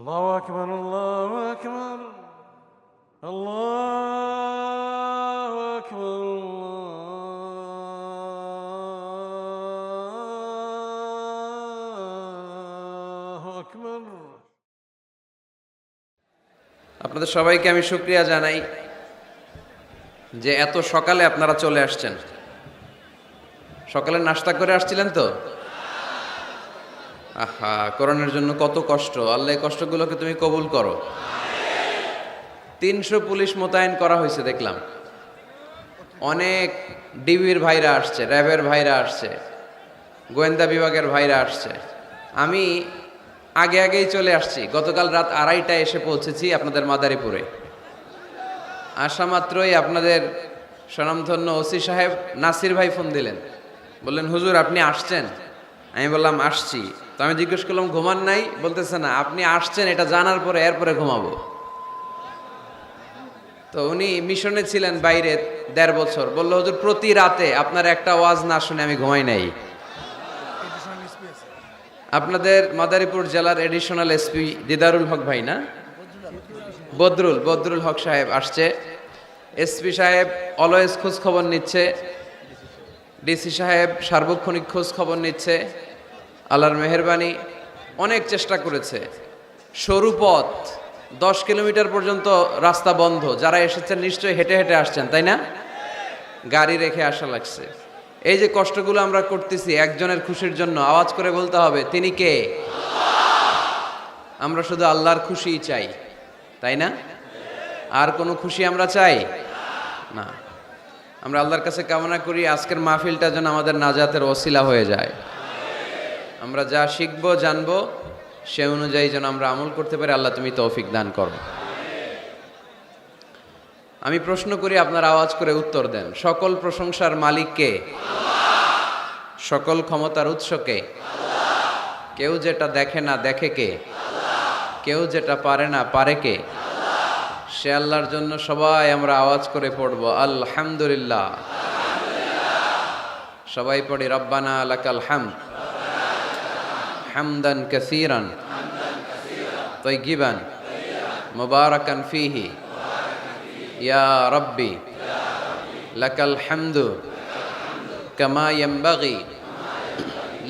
الله أكبر الله أكبر الله أكبر الله أكبر আপনাদের সবাইকে আমি শুকরিয়া জানাই যে এত সকালে আপনারা চলে আসছেন। সকালে নাস্তা করে আসছিলেন তো? আহা, করোনার জন্য কত কষ্ট। আল্লাহ এই কষ্টগুলোকে তুমি কবুল করো। 300 পুলিশ মোতায়েন করা হয়েছে দেখলাম। অনেক ডিবির ভাইরা আসছে, র্যাবের ভাইরা আসছে, গোয়েন্দা বিভাগের ভাইরা আসছে। আমি আগেই চলে আসছি। গতকাল রাত 2:30টায় এসে পৌঁছেছি আপনাদের মাদারীপুরে। আসা মাত্রই আপনাদের স্বনামধন্য ওসি সাহেব নাসির ভাই ফোন দিলেন, বললেন হুজুর আপনি আসছেন? আমি বললাম আসছি। তো আমি জিজ্ঞেস করলাম ঘুমান নাই? বলতেছে না, আপনি আসছেন এটা জানার পরে এরপরে ঘুমাবো। তো উনি মিশনে ছিলেন বাইরে 1.5 বছর। বললো হুজুর প্রতি রাতে আপনার একটা ওয়াজ না শুনে আমি ঘুমাই নাই। আপনাদের মাদারীপুর জেলার এডিশনাল এসপি দিদারুল হক ভাই না, বদরুল হক সাহেব আসছে। এসপি সাহেব অলওয়েজ খোঁজ খবর নিচ্ছে, ডিসি সাহেব সার্বক্ষণিক খোঁজ খবর নিচ্ছে। আল্লাহর মেহেরবানি অনেক চেষ্টা করেছে। সরু পথ 10 কিলোমিটার পর্যন্ত রাস্তা বন্ধ। যারা এসেছেন নিশ্চয়ই হেঁটে হেঁটে আসছেন, তাই না? গাড়ি রেখে আসা লাগছে। এই যে কষ্টগুলো আমরা করতেছি একজনের খুশির জন্য, আওয়াজ করে বলতে হবে তিনি কে? আমরা শুধু আল্লাহর খুশিই চাই, তাই না? আর কোনো খুশি আমরা চাই না। আমরা আল্লাহর কাছে কামনা করি আজকের মাহফিলটা যেন আমাদের নাজাতের ওসিলা হয়ে যায়। আমরা যা শিখবো জানবো সে অনুযায়ী যেন আমরা আমল করতে পারি। আল্লাহ তুমি তৌফিক দান করো। আমি প্রশ্ন করি, আপনারা আওয়াজ করে উত্তর দেন। সকল প্রশংসার মালিক কে? সকল ক্ষমতার উৎস কে? কেউ যেটা দেখে না দেখে কে? কেউ যেটা পারে না পারে কে? সে আল্লাহর জন্য সবাই আমরা আওয়াজ করে পড়ব আলহামদুলিল্লাহ। সবাই পড়ি রব্বানা লাকাল হামদ হামদান কাসীরান তাইয়িবান মুবারাকান ফীহি ইয়া রাব্বি লাকাল হামদু কামা ইয়ানবাগি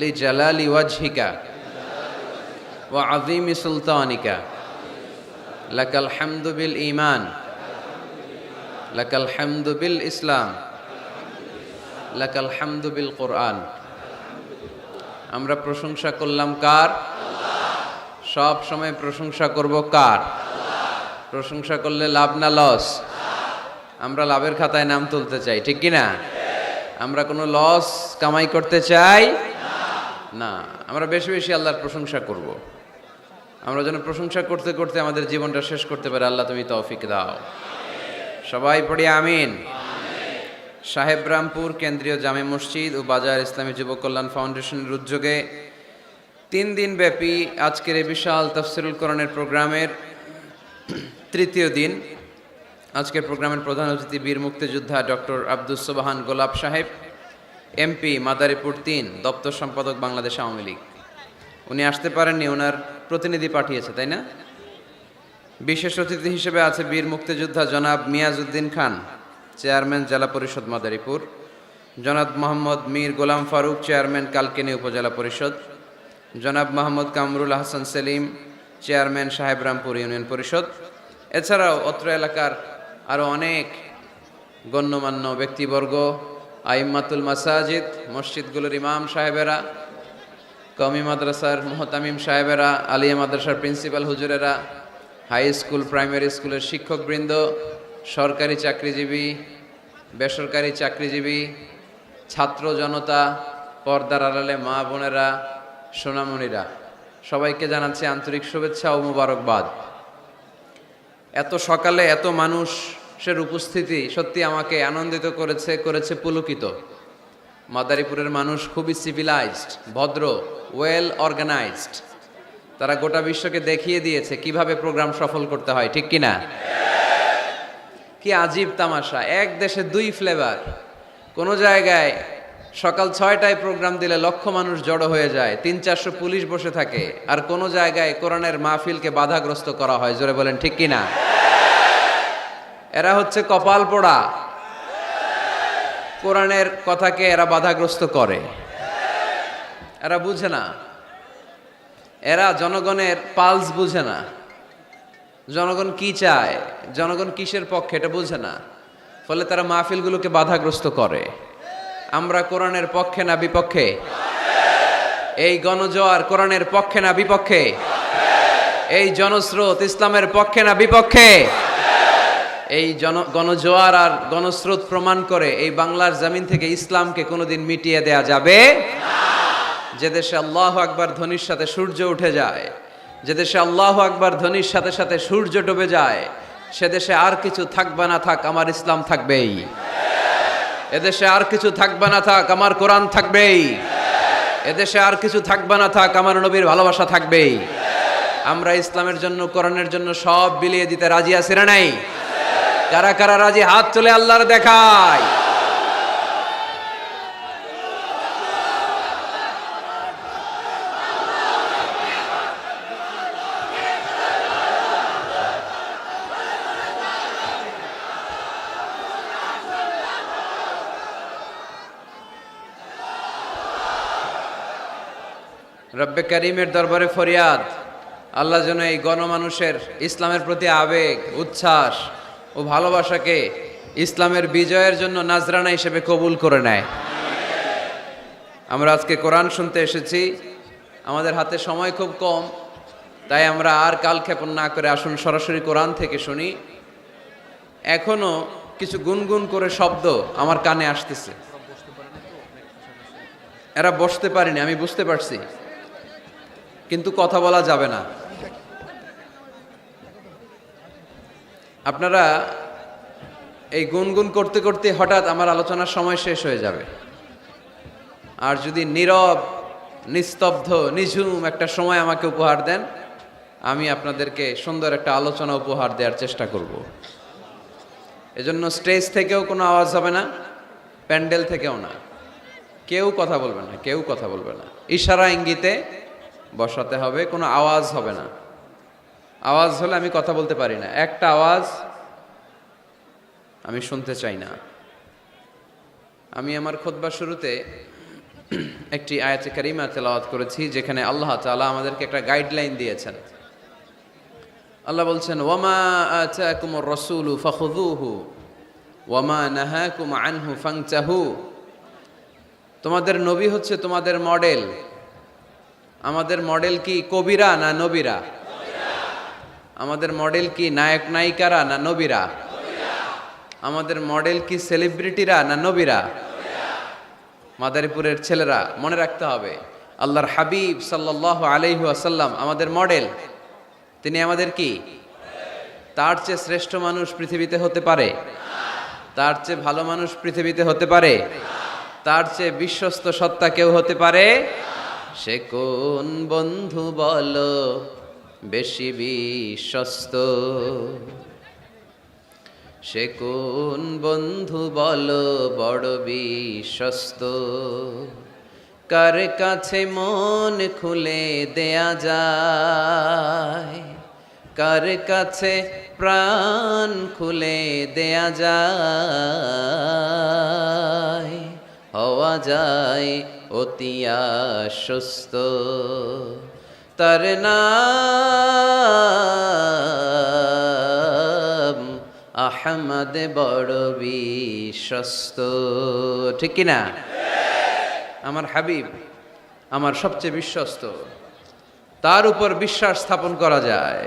লিজালালি ওয়াজহিকা ওয়া আযীমি সুলতানিকা লাকাল হামদু বিল ঈমান লাকাল হামদু বিল ইসলাম লাকাল হামদু বিল কোরআন। আমরা প্রশংসা করলাম কার? সব সময় প্রশংসা করব কার? প্রশংসা করলে লাভ না লস? আমরা লাভের খাতায় নাম তুলতে চাই, ঠিক কি না? আমরা কোনো লস কামাই করতে চাই না। আমরা বেশি বেশি আল্লাহর প্রশংসা করব। আমরা যেন প্রশংসা করতে করতে আমাদের জীবনটা শেষ করতে পারি। আল্লাহ তুমি তৌফিক দাও। সবাই পড়ি আমিন। সাহেবরামপুর কেন্দ্রীয় জামে মসজিদ ও বাজার ইসলামী যুব কল্যাণ ফাউন্ডেশনের উদ্যোগে 3 দিন ব্যাপী আজকের এই বিশাল তাফসিরুল কোরআনের প্রোগ্রামের 3য় দিন। আজকের প্রোগ্রামের প্রধান অতিথি বীর মুক্তিযোদ্ধা ডক্টর আব্দুস সোবহান গোলাপ সাহেব, এমপি মাদারীপুর 3, দপ্তর সম্পাদক বাংলাদেশ আওয়ামী লীগ। উনি আসতে পারেননি, ওনার প্রতিনিধি পাঠিয়েছে, তাই না? বিশেষ অতিথি হিসেবে আছে বীর মুক্তিযোদ্ধা জনাব মিয়াজউদ্দিন খান, চেয়ারম্যান জেলা পরিষদ মাদারীপুর, জনাব মোহাম্মদ মীর গোলাম ফারুক, চেয়ারম্যান কালকিনি উপজেলা পরিষদ, জনাব মোহাম্মদ কামরুল হাসান সেলিম, চেয়ারম্যান সাহেবরামপুর ইউনিয়ন পরিষদ। এছাড়াও অত্র এলাকার আরও অনেক গণ্যমান্য ব্যক্তিবর্গ, আইম্মাতুল মাসাজিদ, মসজিদগুলোর ইমাম সাহেবেরা, কওমি মাদ্রাসার মুহতামিম সাহেবেরা, আলিয়া মাদ্রাসার প্রিন্সিপাল হুজুরেরা, হাই স্কুল প্রাইমারি স্কুলের শিক্ষকবৃন্দ, সরকারি চাকরিজীবী, বেসরকারি চাকরিজীবী, ছাত্র জনতা, পর্দার আড়ালে মা বোনেরা, সোনামণিরা, সবাইকে জানাচ্ছি আন্তরিক শুভেচ্ছা ও মোবারকবাদ। এত সকালে এত মানুষের উপস্থিতি সত্যি আমাকে আনন্দিত করেছে পুলকিত। মাদারীপুরের মানুষ খুবই সিভিলাইজড, ভদ্র, ওয়েল অর্গানাইজড। তারা গোটা বিশ্বকে দেখিয়ে দিয়েছে কিভাবে প্রোগ্রাম সফল করতে হয়, ঠিক কিনা? কি আজীব তামাশা, এক দেশে 2 ফ্লেভার। কোনো জায়গায় সকাল 6টায় প্রোগ্রাম দিলে লক্ষ মানুষ জড়ো হয়ে যায়, 300-400 পুলিশ বসে থাকে, আর কোন জায়গায় কোরআনের মাহফিলকে বাধাগ্রস্ত করা হয়। জোরে বলেন ঠিক কিনা? এরা হচ্ছে কপাল পোড়া, কোরআনের কথাকে এরা বাধাগ্রস্ত করে। এরা বুঝে না, এরা জনগণের পালস বুঝে না, জনগণ কি চায়, জনগণ কিসের পক্ষে এটা বুঝে না, ফলে তারা মাহফিলগুলোকে বাধাগ্রস্ত করে। আমরা কোরআনের পক্ষে না বিপক্ষে? এই গণজোয়ার কোরআনের পক্ষে না বিপক্ষে? এই জনস্রোত ইসলামের পক্ষে না বিপক্ষে? এই গণজোয়ার আর গণস্রোত প্রমাণ করে এই বাংলার জমিন থেকে ইসলামকে কোনোদিন মিটিয়ে দেয়া যাবে না। যে দেশে আল্লাহু আকবার ধ্বনির সাথে সূর্য উঠে যায়, যে দেশে আল্লাহু আকবার ধ্বনির সাথে সাথে সূর্য ডুবে যায়, সে দেশে আর কিছু থাকবে না থাক, আমার ইসলাম থাকবেই। এদেশে আর কিছু থাকবে না থাক, আমার কোরআন থাকবেই। এদেশে আর কিছু থাকবে না থাক, আমার নবীর ভালোবাসা থাকবেই। আমরা ইসলামের জন্য, কোরআনের জন্য সব বিলিয়ে দিতে রাজি আছি না নাই? কারা কারা রাজি হাত তুলে আল্লাহর দেখায়। রব্বে করিমের দরবারে ফরিয়াদ, আল্লাহ যেন এই গণমানুষের ইসলামের প্রতি আবেগ, উচ্ছ্বাস ও ভালোবাসাকে ইসলামের বিজয়ের জন্য নাজরানা হিসেবে কবুল করে নেয়। আমরা আজকে কোরআন শুনতে এসেছি, আমাদের হাতে সময় খুব কম, তাই আমরা আর কালক্ষেপণ না করে আসুন সরাসরি কোরআন থেকে শুনি। এখনো কিছু গুনগুন করে শব্দ আমার কানে আসতেছে। এরা বসতে পারেনি, আমি বুঝতে পারছি, কিন্তু কথা বলা যাবে না। আপনারা এই গুনগুন করতে করতে হঠাৎ আমার আলোচনার সময় শেষ হয়ে যাবে। আর যদি নীরব, নিস্তব্ধ, নিঝুম একটা সময় আমাকে উপহার দেন, আমি আপনাদেরকে সুন্দর একটা আলোচনা উপহার দেওয়ার চেষ্টা করব। এজন্য স্টেজ থেকেও কোনো আওয়াজ হবে না, প্যান্ডেল থেকেও না, কেউ কথা বলবে না, কেউ কথা বলবে না। ইশারা ইঙ্গিতে বসাতে হবে, কোনো আওয়াজ হবে না। আওয়াজ হলে আমি কথা বলতে পারি না, একটা আওয়াজ আমি শুনতে চাই না। আমি আমার খুতবার শুরুতে একটি আয়াতে কারিমা তেলাওয়াত করেছি, যেখানে আল্লাহ তাআলা আমাদেরকে একটা গাইডলাইন দিয়েছেন। আল্লাহ বলছেন, ওয়ামা আতাকুমুর রাসূলু ফাখুযুহু ওয়ামা নাহাকুম আনহু ফানতাহু। তোমাদের নবী হচ্ছে তোমাদের মডেল। আমাদের মডেল কি কবিরা না নবীরা? আমাদের মডেল কি নায়ক নায়িকারা না নবীরা? আমাদের মডেল কি সেলিব্রিটিরা না নবীরা? মাদারীপুরের ছেলেরা মনে রাখতে হবে, আল্লাহর হাবিব সাল্লাল্লাহু আলাইহি ওয়াসাল্লাম আমাদের মডেল। তিনি আমাদের কি? তার চেয়ে শ্রেষ্ঠ মানুষ পৃথিবীতে হতে পারে? তার চেয়ে ভালো মানুষ পৃথিবীতে হতে পারে? তার চেয়ে বিশ্বস্ত সত্তা কেউ হতে পারে? সে কোন বন্ধু বলো বেশি বিশ্বস্ত? সে কোন বন্ধু বলো বড় বিশ্বস্ত? কার কাছে মন খুলে দেয়া যায়, কার কাছে প্রাণ খুলে দেয়া যায়, হওয়া যায় অতি আশ্বস্ত। তার নাম আহমদ বড় বিশ্বস্ত। ঠিক কিনা? আমার হাবিব আমার সবচেয়ে বিশ্বস্ত। তার উপর বিশ্বাস স্থাপন করা যায়,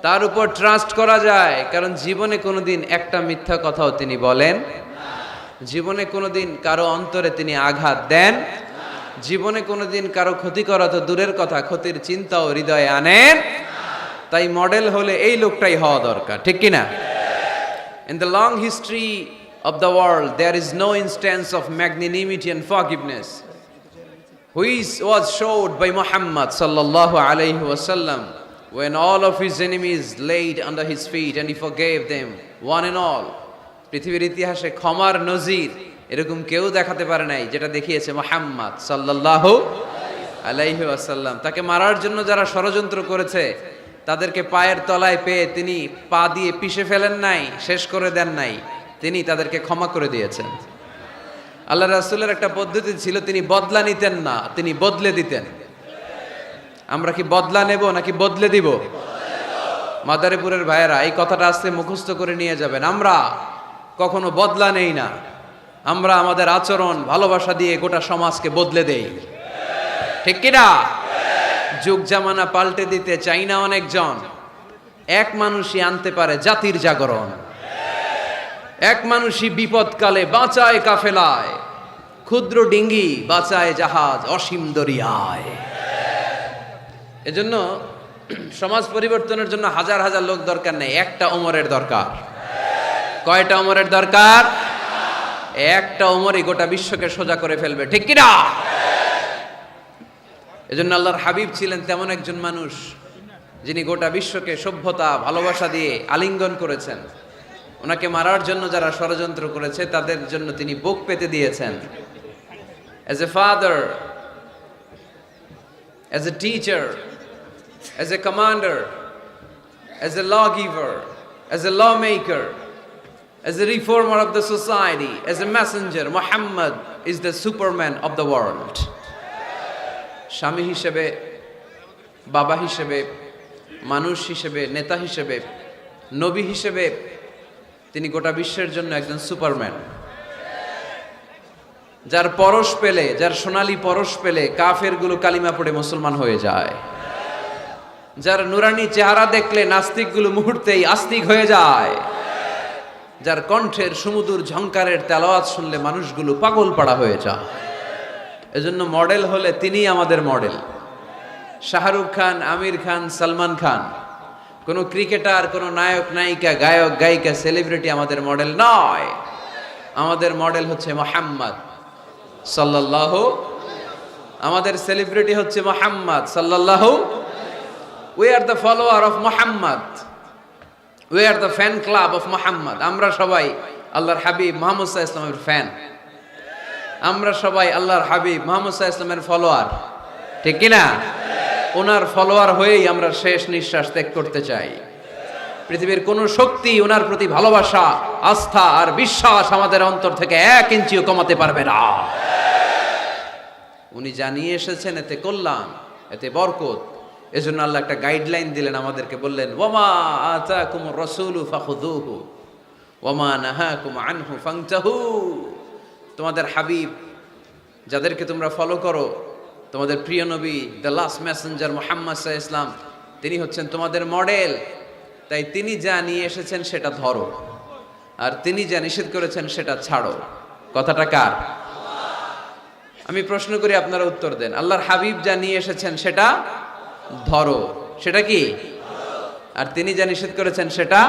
তার উপর ট্রাস্ট করা যায়, কারণ জীবনে কোনোদিন একটা মিথ্যা কথাও তিনি বলেন, জীবনে কোনোদিন কারো অন্তরে তিনি আঘাত দেন, জীবনে কোনোদিন কারো ক্ষতি করা তো দূরের কথা, ক্ষতির চিন্তাও হৃদয়ে আনেন। তাই মডেল হলে এই লোকটাই হওয়া দরকার। ঠিক কিনা? In the long history of the world, there is no instance of magnanimity and forgiveness which was showed by Muhammad sallallahu alayhi wasallam when all of his enemies laid under his feet and he forgave them one and all. পৃথিবীর ইতিহাসে ক্ষমার নজির এরকম কেউ দেখাতে পারে নাই যেটা দেখিয়েছে মুহাম্মদ সাল্লাল্লাহু আলাইহি ওয়াসাল্লাম। তাকে মারার জন্য যারা ষড়যন্ত্র করেছে তাদেরকে পায়ের তলায় পেয়ে তিনি পা দিয়ে পিষে ফেলেন নাই, শেষ করে দেন নাই, তিনি তাদেরকে ক্ষমা করে দিয়েছেন। আল্লাহ রাসূলের একটা পদ্ধতি ছিল, তিনি বদলা নিতেন না, তিনি বদলে দিতেন। আমরা কি বদলা নেব নাকি বদলে দিব? মাদারীপুরের ভাইয়েরা এই কথাটা আস্তে মুখস্থ করে নিয়ে যাবেন। আমরা কখনো বদলা নেই না, আমরা আমাদের আচরণ ভালোবাসা দিয়ে গোটা সমাজকে বদলে দেই, ঠিক কিনা? যুগ জামানা পাল্টে দিতে চাই না অনেকজন। এক মানুষই আনতে পারে জাতির জাগরণ, এক মানুষই বিপদকালে বাঁচায় কাফেলায়, ক্ষুদ্র ডিঙ্গি বাঁচায় জাহাজ অসীম দরিয়ায়। এজন্য সমাজ পরিবর্তনের জন্য হাজার হাজার লোক দরকার নেই, একটা ওমরের দরকার। কয়টা ওমরের দরকার? একটা ওমরই গোটা বিশ্বকে সোজা করে ফেলবে, ঠিক কিনা? এজন্য আল্লাহর হাবিব ছিলেন তেমন একজন মানুষ যিনি গোটা বিশ্বকে সভ্যতা ভালোবাসা দিয়ে আলিঙ্গন করেছেন। ওনাকে মারার জন্য যারা ষড়যন্ত্র করেছে তাদের জন্য তিনি বুক পেতে দিয়েছেন। As a father, as a teacher, as a commander, as a lawgiver, as a lawmaker, as a reformer of the society, as a messenger, Muhammad is the superman of the world. স্বামী হিসেবে, বাবা হিসেবে, মানুষ হিসেবে, নেতা হিসেবে, নবী হিসেবে তিনি গোটা বিশ্বের জন্য একজন সুপারম্যান। যার পরশ পেলে, যার সোনালী পরশ পেলে কাফেরগুলো কালিমা পড়ে মুসলমান হয়ে যায়। যার নুরানি চেহারা দেখলে নাস্তিকগুলো মুহূর্তেই আস্তিক হয়ে যায়। যার কণ্ঠের সুমধুর ঝংকারের তেলাওয়াত শুনলে মানুষগুলো পাগল পাড়া হয়ে যায়। এজন্য মডেল হলে তিনিই আমাদের মডেল। শাহরুখ খান, আমির খান, সালমান খান, কোন ক্রিকেটার, কোন নায়ক নায়িকা, গায়ক গায়িকা, সেলিব্রিটি আমাদের মডেল নয়। আমাদের মডেল হচ্ছে মুহাম্মদ সাল্লাল্লাহু। আমাদের সেলিব্রিটি হচ্ছে মুহাম্মদ সাল্লাল্লাহু। We are the follower of Muhammad. We are the fan club of Muhammad. আমরা সবাই আল্লাহর হাবিব মুহাম্মদ সাল্লাল্লাহু আলাইহি ওয়াসাল্লামের ফ্যান। আমরা সবাই আল্লাহর হাবিব মুহাম্মদ সাল্লাল্লাহু আলাইহি ওয়াসাল্লামের ফলোয়ার, ঠিক কি না? ওনার ফলোয়ার হয়েই আমরা শেষ নিঃশ্বাস ত্যাগ করতে চাই। পৃথিবীর কোন শক্তি ওনার প্রতি ভালোবাসা, আস্থা আর বিশ্বাস আমাদের অন্তর থেকে 1 ইঞ্চিও কমাতে পারবে না। উনি জানিয়ে এসেছেন এতে কল্যাণ, এতে বরকত। এজন্য আল্লাহ একটা গাইডলাইন দিলেন আমাদেরকে, বললেন ওয়ামা আতাকুমুর রাসূলু ফাখুযুহু ওয়ামা নাহাকুম আনহু ফান্তাহু। তোমাদের হাবিব যাদেরকে তোমরা ফলো করো, তোমাদের প্রিয় নবী দ্য লাস্ট মেসেঞ্জার মুহাম্মদ সাল্লাল্লাহু আলাইহি ওয়াসাল্লাম, তিনি হচ্ছেন তোমাদের মডেল। তাই তিনি যা নিয়ে এসেছেন সেটা ধরো, আর তিনি যা নিষেধ করেছেন সেটা ছাড়ো। কথাটা কার? আমি প্রশ্ন করি, আপনারা উত্তর দেন। আল্লাহর হাবিব যা নিয়ে এসেছেন সেটা ধরো, সেটা কি? আর তিনি যা নিষেধ করেছেন সেটা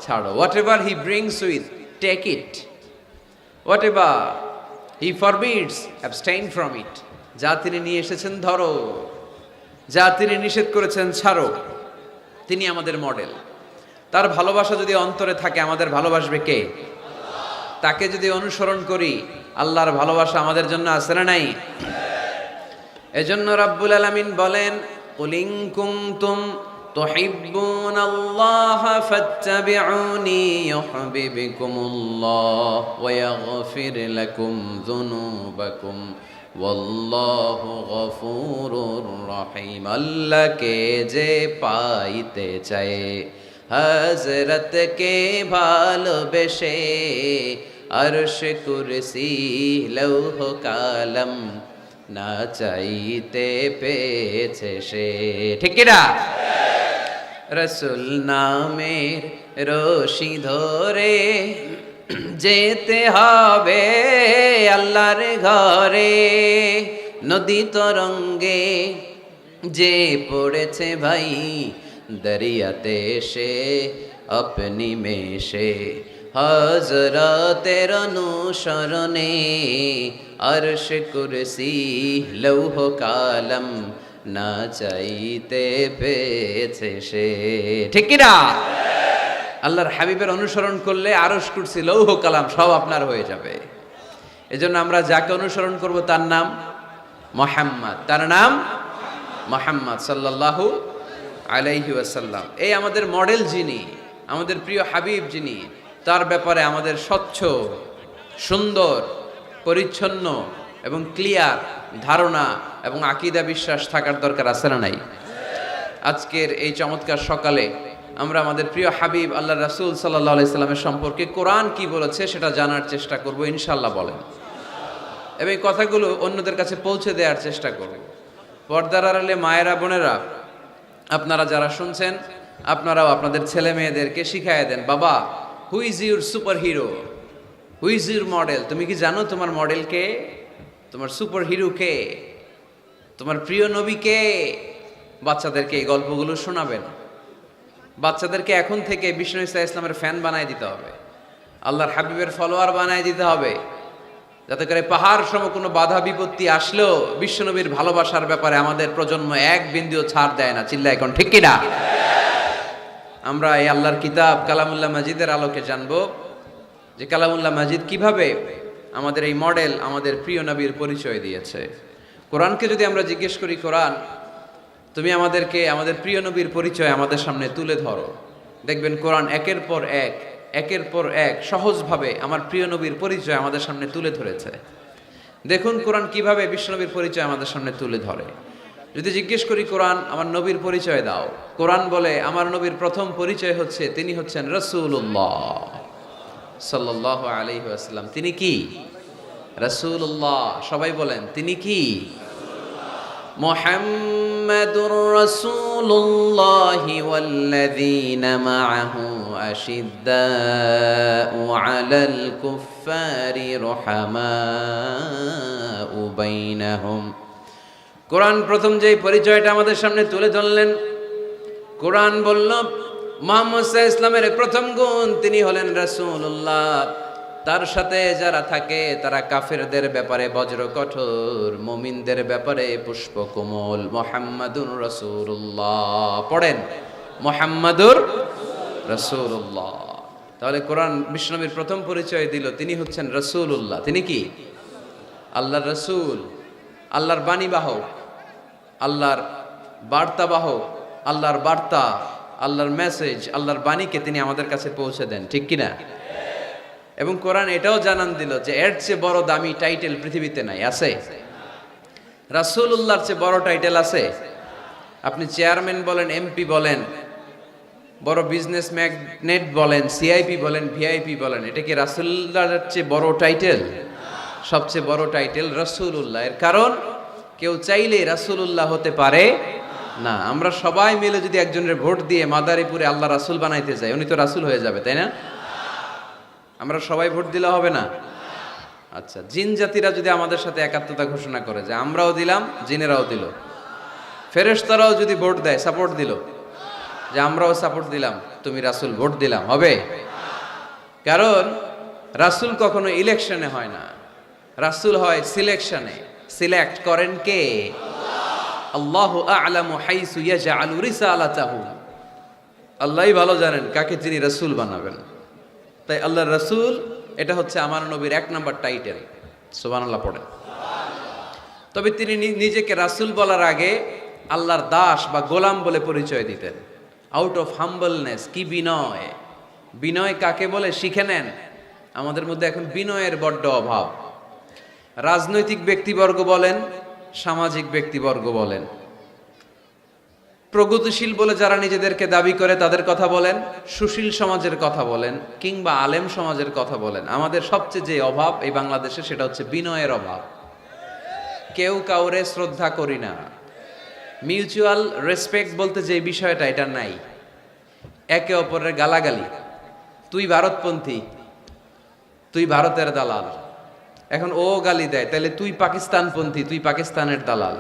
ছাড়ো। Whatever he brings with, take it. Whatever he forbids, abstain from it. যা তিনি নিয়ে এসেছেন ধরো, যা তিনি নিষেধ করেছেন ছাড়ো। তিনি আমাদের মডেল। তার ভালোবাসা যদি অন্তরে থাকে, আমাদের ভালোবাসবে কে? তাকে যদি অনুসরণ করি, আল্লাহর ভালোবাসা আমাদের জন্য আছে না নাই? এজন্য রাব্বুল আলামিন বলেন, কুল ইন কুনতুম তুহিব্বুনাল্লাহা ফাত্তাবিউনি ইউহিব্বুকুমুল্লাহ ওয়া ইয়াগফির লাকুম যুনুবাকুম ওয়াল্লাহু গফুরুর রহিম। আল্লাহকে যে পাইতে চায়, হযরতকে ভালোবেসে, আরশ কুরসি লৌহ কালাম না চাইতে পেয়েছে সে, ঠিক কি না? রাসূল নামের রশি ধরে যেতে হবে আল্লাহর ঘরে। নদী তরঙ্গে যে পড়েছে ভাই, দরিয়াতে সে আপনি মেশে, হযরতের অনুসরণে আরশ কুরসি লৌহ কালাম না চাইতে পেয়েছে সে, ঠিক কি না? আল্লাহর হাবিবের অনুসরণ করলে আরশ কুরসি লৌহ কালাম সব আপনার হয়ে যাবে। এজন্য আমরা যাকে অনুসরণ করব তার নাম মুহাম্মদ, তার নাম মুহাম্মদ সাল্লাল্লাহু আলাইহি ওয়াসাল্লাম। এই আমাদের মডেল যিনি, আমাদের প্রিয় হাবিব যিনি, তার ব্যাপারে আমাদের স্বচ্ছ, সুন্দর, পরিচ্ছন্ন এবং ক্লিয়ার ধারণা এবং আকীদা বিশ্বাস থাকার দরকার আছে না নাই? আজকের এই চমৎকার সকালে আমরা আমাদের প্রিয় হাবিব আল্লাহ রাসূল সাল্লাল্লাহু আলাইহি সাল্লামের সম্পর্কে কোরআন কি বলেছে সেটা জানার চেষ্টা করব ইনশাআল্লাহ বলেন, এবং এই কথাগুলো অন্যদের কাছে পৌঁছে দেওয়ার চেষ্টা করব। পর্দার আড়ালে মায়েরা, বোনেরা, আপনারা যারা শুনছেন আপনারাও আপনাদের ছেলে মেয়েদেরকে শিখাইয়া দেন, বাবা who is your super hero, who is your model? তুমি কি জানো তোমার মডেল কে, তোমার সুপার হিরো কে, তোমার প্রিয় নবী কে? বাচ্চাদেরকে এই গল্পগুলো শোনাবেন। বাচ্চাদেরকে এখন থেকে বিষ্ণু ইসা ইসলামের ফ্যান বানায় দিতে হবে, আল্লাহর হাবিবের ফলোয়ার বানায় দিতে হবে, যাতে করে পাহাড় সম কোনো বাধা বিপত্তি আসলেও বিশ্বনবীর ভালোবাসার ব্যাপারে আমাদের প্রজন্ম এক বিন্দুও ছাড় দেয় না। চিল্লা এখন ঠিক কিনা? আমরা এই আল্লাহর কিতাব কালামুল্লাহ মাজিদের আলোকে জানবো যে কালামুল্লাহ মাজিদ কিভাবে আমাদের এই মডেল, আমাদের প্রিয় নবীর পরিচয় দিয়েছে। কোরআনকে যদি আমরা জিজ্ঞেস করি, কোরআন তুমি আমাদেরকে আমাদের প্রিয় নবীর পরিচয় আমাদের সামনে তুলে ধরো, দেখবেন কোরআন একের পর এক সহজভাবে আমার প্রিয় নবীর পরিচয় আমাদের সামনে তুলে ধরেছে। দেখুন কোরআন কিভাবে বিশ্বনবীর পরিচয় আমাদের সামনে তুলে ধরে। যদি জিজ্ঞেস করি, কোরআন আমার নবীর পরিচয় দাও, কোরআন বলে আমার নবীর প্রথম পরিচয় হচ্ছে তিনি হচ্ছেন রাসূলুল্লাহ সাল্লাল্লাহু আলাইহি ওয়াসাল্লাম। তিনি কি? রাসূলুল্লাহ। সবাই বলেন তিনি কি? মুহাম্মাদুর রাসূলুল্লাহি ওয়াল্লাযীনা মাআহু আশিদ্দাউ আলাল কুফফারি রুহামাউ বাইনাহুম। কোরআন প্রথম যে পরিচয়টা আমাদের সামনে তুলে ধরলেন, কোরআন বলল মুহাম্মদ সাল্লাল্লাহু আলাইহি ইসলামের প্রথম গুণ তিনি হলেন রাসূলুল্লাহ। তার সাথে যারা থাকে তারা কাফেরদের ব্যাপারে বজ্র কঠোর, মুমিনদের ব্যাপারে পুষ্পকোমল। মুহাম্মাদুর রাসূলুল্লাহ পড়েন, মুহাম্মাদুর রাসূলুল্লাহ। তাহলে কোরআন বিশ্বনবীর প্রথম পরিচয় দিল তিনি হচ্ছেন রাসূলুল্লাহ। তিনি কি? আল্লাহর রাসূল, আল্লাহর বাণীবাহক, আল্লাহর বার্তাবাহক, আল্লাহর বার্তা, আল্লাহর মেসেজ, আল্লাহর বাণীকে তিনি আমাদের কাছে পৌঁছে দেন, ঠিক কিনা? এবং কোরআন এটাও জানান দিল যে এর চেয়ে বড় দামি টাইটেল পৃথিবীতে নাই। আছে? রাসূলুল্লাহর চেয়ে বড় টাইটেল আছে? আপনি চেয়ারম্যান বলেন, এমপি বলেন, বড় বিজনেস ম্যাগনেট বলেন, সিআইপি বলেন, ভিআইপি বলেন, এটা কি রাসূলুল্লাহর চেয়ে বড় টাইটেল? সবচেয়ে বড় টাইটেল রাসূলুল্লাহ। এর কারণ কেউ চাইলে রাসূলুল্লাহ হতে পারে না। আমরা সবাই মিলে যদি একজনের ভোট দিয়ে মাদারীপুরে আল্লাহ রাসূল বানাইতে যাই, উনি তো রাসূল হয়ে যাবে, তাই না? আমরা সবাই ভোট দিলে হবে না? আচ্ছা, জিন জাতিরা যদি আমাদের সাথে একাত্মতা ঘোষণা করে যে আমরাও দিলাম, জিনেরাও দিল, ফেরেশতারাও যদি ভোট দেয়, সাপোর্ট দিল যে আমরাও সাপোর্ট দিলাম, তুমি রাসূল ভোট দিলাম, হবে? কারণ রাসূল কখনো ইলেকশনে হয় না, রাসূল হয় সিলেকশনে। সিলেক্ট করেন কে? আল্লাহু আ'লামু হাইসু ইয়াজআলু রিসালাতাহু। আল্লাহই ভালো জানেন কাকে তিনি রাসূল বানাবেন। তাই আল্লাহর রাসূল এটা হচ্ছে আমার নবীর এক নাম্বার টাইটেল। সুবহানাল্লাহ পড়েন। তবে তিনি নিজেকে রাসূল বলার আগে আল্লাহর দাস বা গোলাম বলে পরিচয় দিতেন। আউট অফ হাম্বলনেস, কি বিনয়! বিনয় কাকে বলে শিখে নেন। আমাদের মধ্যে এখন বিনয়ের বড্ড অভাব। রাজনৈতিক ব্যক্তিবর্গ বলেন, সামাজিক ব্যক্তিবর্গ বলেন, প্রগতিশীল বলে যারা নিজেদেরকে দাবি করে তাদের কথা বলেন, সুশীল সমাজের কথা বলেন, কিংবা আলেম সমাজের কথা বলেন, আমাদের সবচেয়ে যে অভাব এই বাংলাদেশে সেটা হচ্ছে বিনয়ের অভাব। কেউ কাউরে শ্রদ্ধা করি না, মিউচুয়াল রেসপেক্ট বলতে যে বিষয়টা এটা নাই। একে অপরের গালাগালি, তুই ভারতপন্থী, তুই ভারতের দালাল। এখন ও গালি দেয়, তাহলে তুই পাকিস্তানপন্থী, তুই পাকিস্তানের দালাল।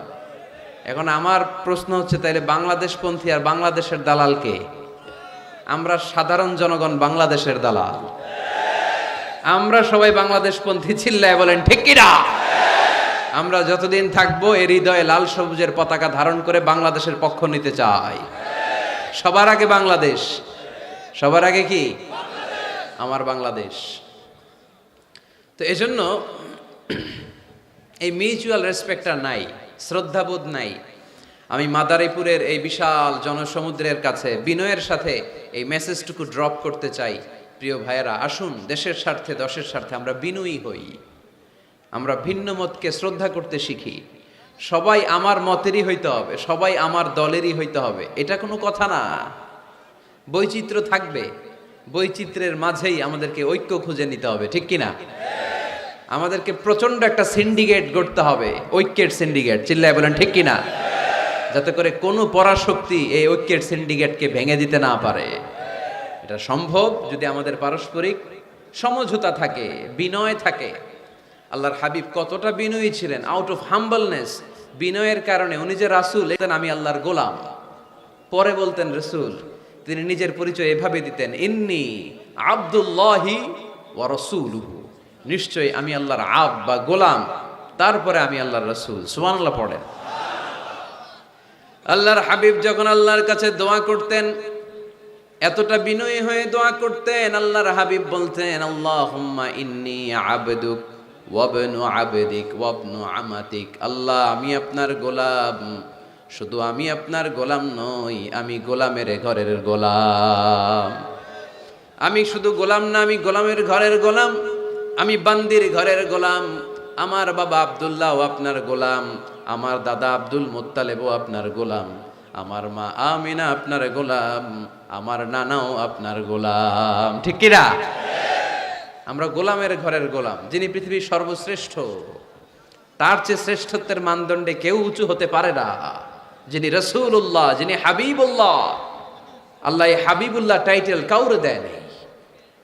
এখন আমার প্রশ্ন হচ্ছে, তাইলে বাংলাদেশপন্থী আর বাংলাদেশের দালাল কে? আমরা সাধারণ জনগণ বাংলাদেশের দালাল। আমরা সবাই বাংলাদেশপন্থী, চিল্লায় বলেন ঠিক কিনা? আমরা যতদিন থাকবো এর হৃদয়ে লাল সবুজের পতাকা ধারণ করে বাংলাদেশের পক্ষ নিতে চাই। সবার আগে বাংলাদেশ, সবার আগে কি? আমার বাংলাদেশ। তো এজন্য এই মিউচুয়াল রেসপেক্ট আর নাই, শ্রদ্ধাবোধ নাই। আমি মাদারীপুরের এই বিশাল জনসমুদ্রের কাছে বিনয়ের সাথে এই মেসেজটুকু ড্রপ করতে চাই। প্রিয় ভাইয়েরা, আসুন দেশের স্বার্থে দশের স্বার্থে আমরা বিনয়ী হই, আমরা ভিন্ন মতকে শ্রদ্ধা করতে শিখি। সবাই আমার মতেরই হইতে হবে, সবাই আমার দলেরই হইতে হবে, এটা কোনো কথা না। বৈচিত্র্য থাকবে, বৈচিত্র্যের মাঝেই আমাদেরকে ঐক্য খুঁজে নিতে হবে, ঠিক কিনা? আমাদেরকে প্রচন্ড একটা সিন্ডিকেট গড়তে হবে, ঐক্যের সিন্ডিকেট, চিল্লায় বলেন ঠিক কিনা? যাতে করে কোনো পরাশক্তি এই ঐক্যের সিন্ডিকেটকে ভেঙে দিতে না পারে। এটা সম্ভব যদি আমাদের পারস্পরিক সমঝোতা থাকে, বিনয় থাকে। আল্লাহর হাবিব কতটা বিনয়ী ছিলেন, আউট অফ হাম্বলনেস, বিনয়ের কারণে উনি যে রাসূল, আমি আল্লাহর গোলাম। পরে বলতেন রাসূল, তিনি নিজের পরিচয় এভাবে দিতেন, ইন্নী আব্দুল্লাহি ওয়া রাসূলুহু, নিশ্চয়ই আমি আল্লাহর আব বা গোলাম, তারপরে আমি আল্লাহর রাসূল। সুবহানাল্লাহ পড়েন। আল্লাহর হাবিব যখন আল্লাহর কাছে দোয়া করতেন, এতটা বিনয়ী হয়ে দোয়া করতেন, আল্লাহর হাবিব বলতেন, আল্লাহুম্মা ইন্নী আবদুক ওয়া ইবনু আবদিক ওয়া ইবনু আমাতিক। আল্লাহ, আমি আপনার গোলাম, শুধু আমি আপনার গোলাম নই, আমি গোলামের ঘরের গোলাম। আমি শুধু গোলাম না, আমি গোলামের ঘরের গোলাম, আমি বান্দির ঘরের গোলাম। আমার বাবা আব্দুল্লাহ আপনার গোলাম, আমার দাদা আব্দুল মুত্তালিবও আপনার গোলাম, আমার মা আমিনা আপনার গোলাম, আমার নানাও আপনার গোলাম, ঠিক কিনা? আমরা গোলামের ঘরের গোলাম। যিনি পৃথিবীর সর্বশ্রেষ্ঠ, তার চেয়ে শ্রেষ্ঠত্বের মানদণ্ডে কেউ উঁচু হতে পারে না। যিনি রাসূলুল্লাহ, যিনি হাবিবুল্লাহ, আল্লাহ এই হাবিবুল্লাহ টাইটেল কাউরে দেয়নি।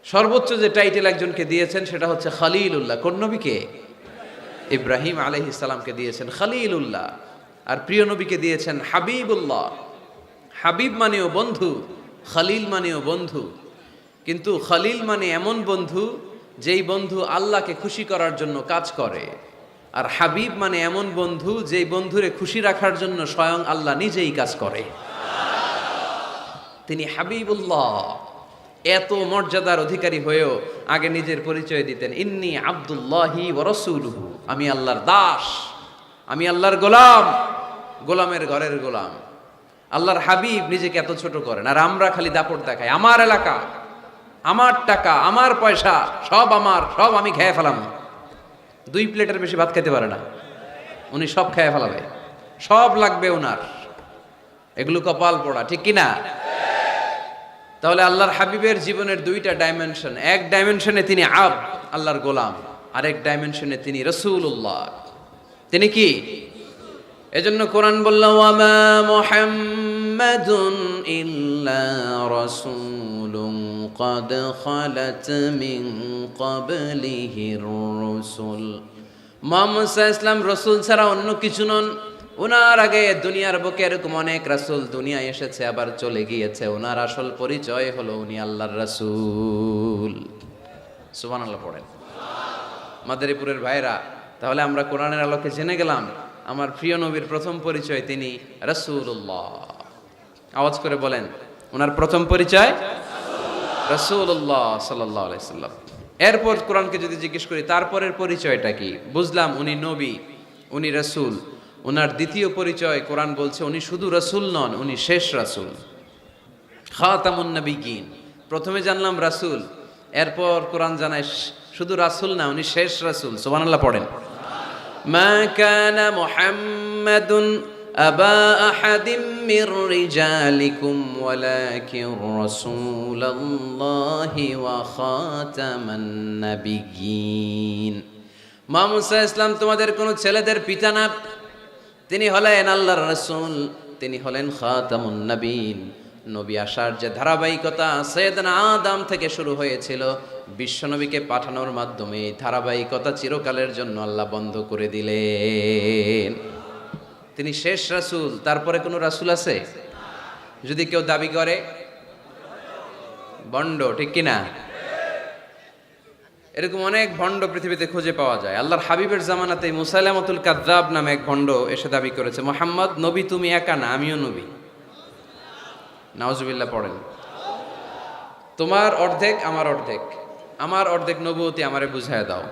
সর্বোচ্চ যে টাইটেল একজনকে দিয়েছেন সেটা হচ্ছে খলিলুল্লাহ। কোন নবীকে? ইব্রাহিম আলাইহিস সালামকে দিয়েছেন খলিলুল্লাহ, আর প্রিয় নবীকে দিয়েছেন হাবিবুল্লাহ। হাবিব মানেও বন্ধু, খলিল মানেও বন্ধু। কিন্তু খলিল মানে এমন বন্ধু যেই বন্ধু আল্লাহকে খুশি করার জন্য কাজ করে, আর হাবিব মানে এমন বন্ধু যেই বন্ধুরে খুশি রাখার জন্য স্বয়ং আল্লাহ নিজেই কাজ করে। তিনি হাবিবুল্লাহ। এত মর্যাদার অধিকারী হয়েও আগে নিজের পরিচয় দিতেন, ইন্নী আব্দুল্লাহি ওয়া রাসূলুহু, আমি আল্লাহর দাস, আমি আল্লাহর গোলাম, গোলামের ঘরের গোলাম। আল্লাহর হাবিব নিজেকে এত ছোট করেন, আর আমরা খালি দাপট দেখাই, আমার এলাকা, আমার টাকা, আমার পয়সা, সব আমার, সব আমি খেয়ে ফেলাম। 2 প্লেটের বেশি ভাত খেতে পারে না, উনি সব খেয়ে ফেলাবে, সব লাগবে ওনার। এগুলো কপাল পোড়া, ঠিক কিনা? তাহলে আল্লাহর হাবিবের জীবনের 2টা ডাইমেনশন। এক ডাইমেনশনে তিনি আল্লাহর গোলাম, আরেক ডাইমেনশনে তিনি রাসূলুল্লাহ। তিনি কি? এজন্য কোরআন বলল, ওয়ামা মুহাম্মাদুন ইল্লা রাসূলুন ক্বাদ খালাত মিন ক্বাবলিহির রাসূল। মুহাম্মদ সাল্লাল্লাহু আলাইহি ওয়াসাল্লাম রাসূল ছাড়া অন্য কিছু নন। ওনার আগে দুনিয়ার বুকে এরকম অনেক রাসূল দুনিয়ায় এসেছে, আবার চলে গিয়েছে। ওনার আসল পরিচয় হলো উনি আল্লাহর রাসূল। সুবহানাল্লাহ পড়েন। মাদারীপুরের ভাইরা, তাহলে আমরা কোরআনের আলোকে জেনে গেলাম আমার প্রিয় নবীর প্রথম পরিচয় তিনি রাসূলুল্লাহ। আওয়াজ করে বলেন, ওনার প্রথম পরিচয় রাসূলুল্লাহ সাল্লাল্লাহু আলাইহি সাল্লাম। এরপর কোরআনকে যদি জিজ্ঞেস করি তারপরের পরিচয়টা কি, বুঝলাম উনি নবী, উনি রাসূল। ওনার দ্বিতীয় পরিচয় কোরআন বলছে উনি শুধু রাসূল নন, উনি শেষ রাসূল, খাতামুন নবিয়্যিন। প্রথমে জানলাম রাসূল, এরপর কোরআন জানায় শুধু রাসূল না, উনি শেষ রাসূল। সুবহানাল্লাহ পড়েন। মা কানা মুহাম্মাদুন আবা আহাদিম মির রিজালিকুম ওয়ালাকিন রাসূলুল্লাহি ওয়া খাতামান নাবিয়্যিন। মুহাম্মদ সাল্লাল্লাহু আলাইহি ওয়াসাল্লাম তোমাদের কোন ছেলেদের পিতা না, তিনি হলেন আল্লাহর রাসূল, তিনি হলেন খাতামুন নবীন। নবী আসার যে ধারাবাহিকতা সাইয়েদনা আদম থেকে শুরু হয়েছিল, বিশ্বনবীকে পাঠানোর মাধ্যমে এই ধারাবাহিকতা চিরকালের জন্য আল্লাহ বন্ধ করে দিলেন। তিনি শেষ রাসূল। তারপরে কোনো রাসূল আছে? যদি কেউ দাবি করে ভণ্ড, ঠিক কিনা? এরকম অনেক ভণ্ড পৃথিবীতে খুঁজে পাওয়া যায়। আল্লাহর হাবিবের জামানাতে মুসাইলামাতুল কাযযাব নামে এক ভণ্ড এসে দাবি করেছে, মুহাম্মদ নবী তুমি একা না, আমিও নবী। নাউজুবিল্লাহ পড়েন। তোমার অর্ধেক আমার অর্ধেক, আমার অর্ধেক নবুয়তি আমারে বুঝায় দাও।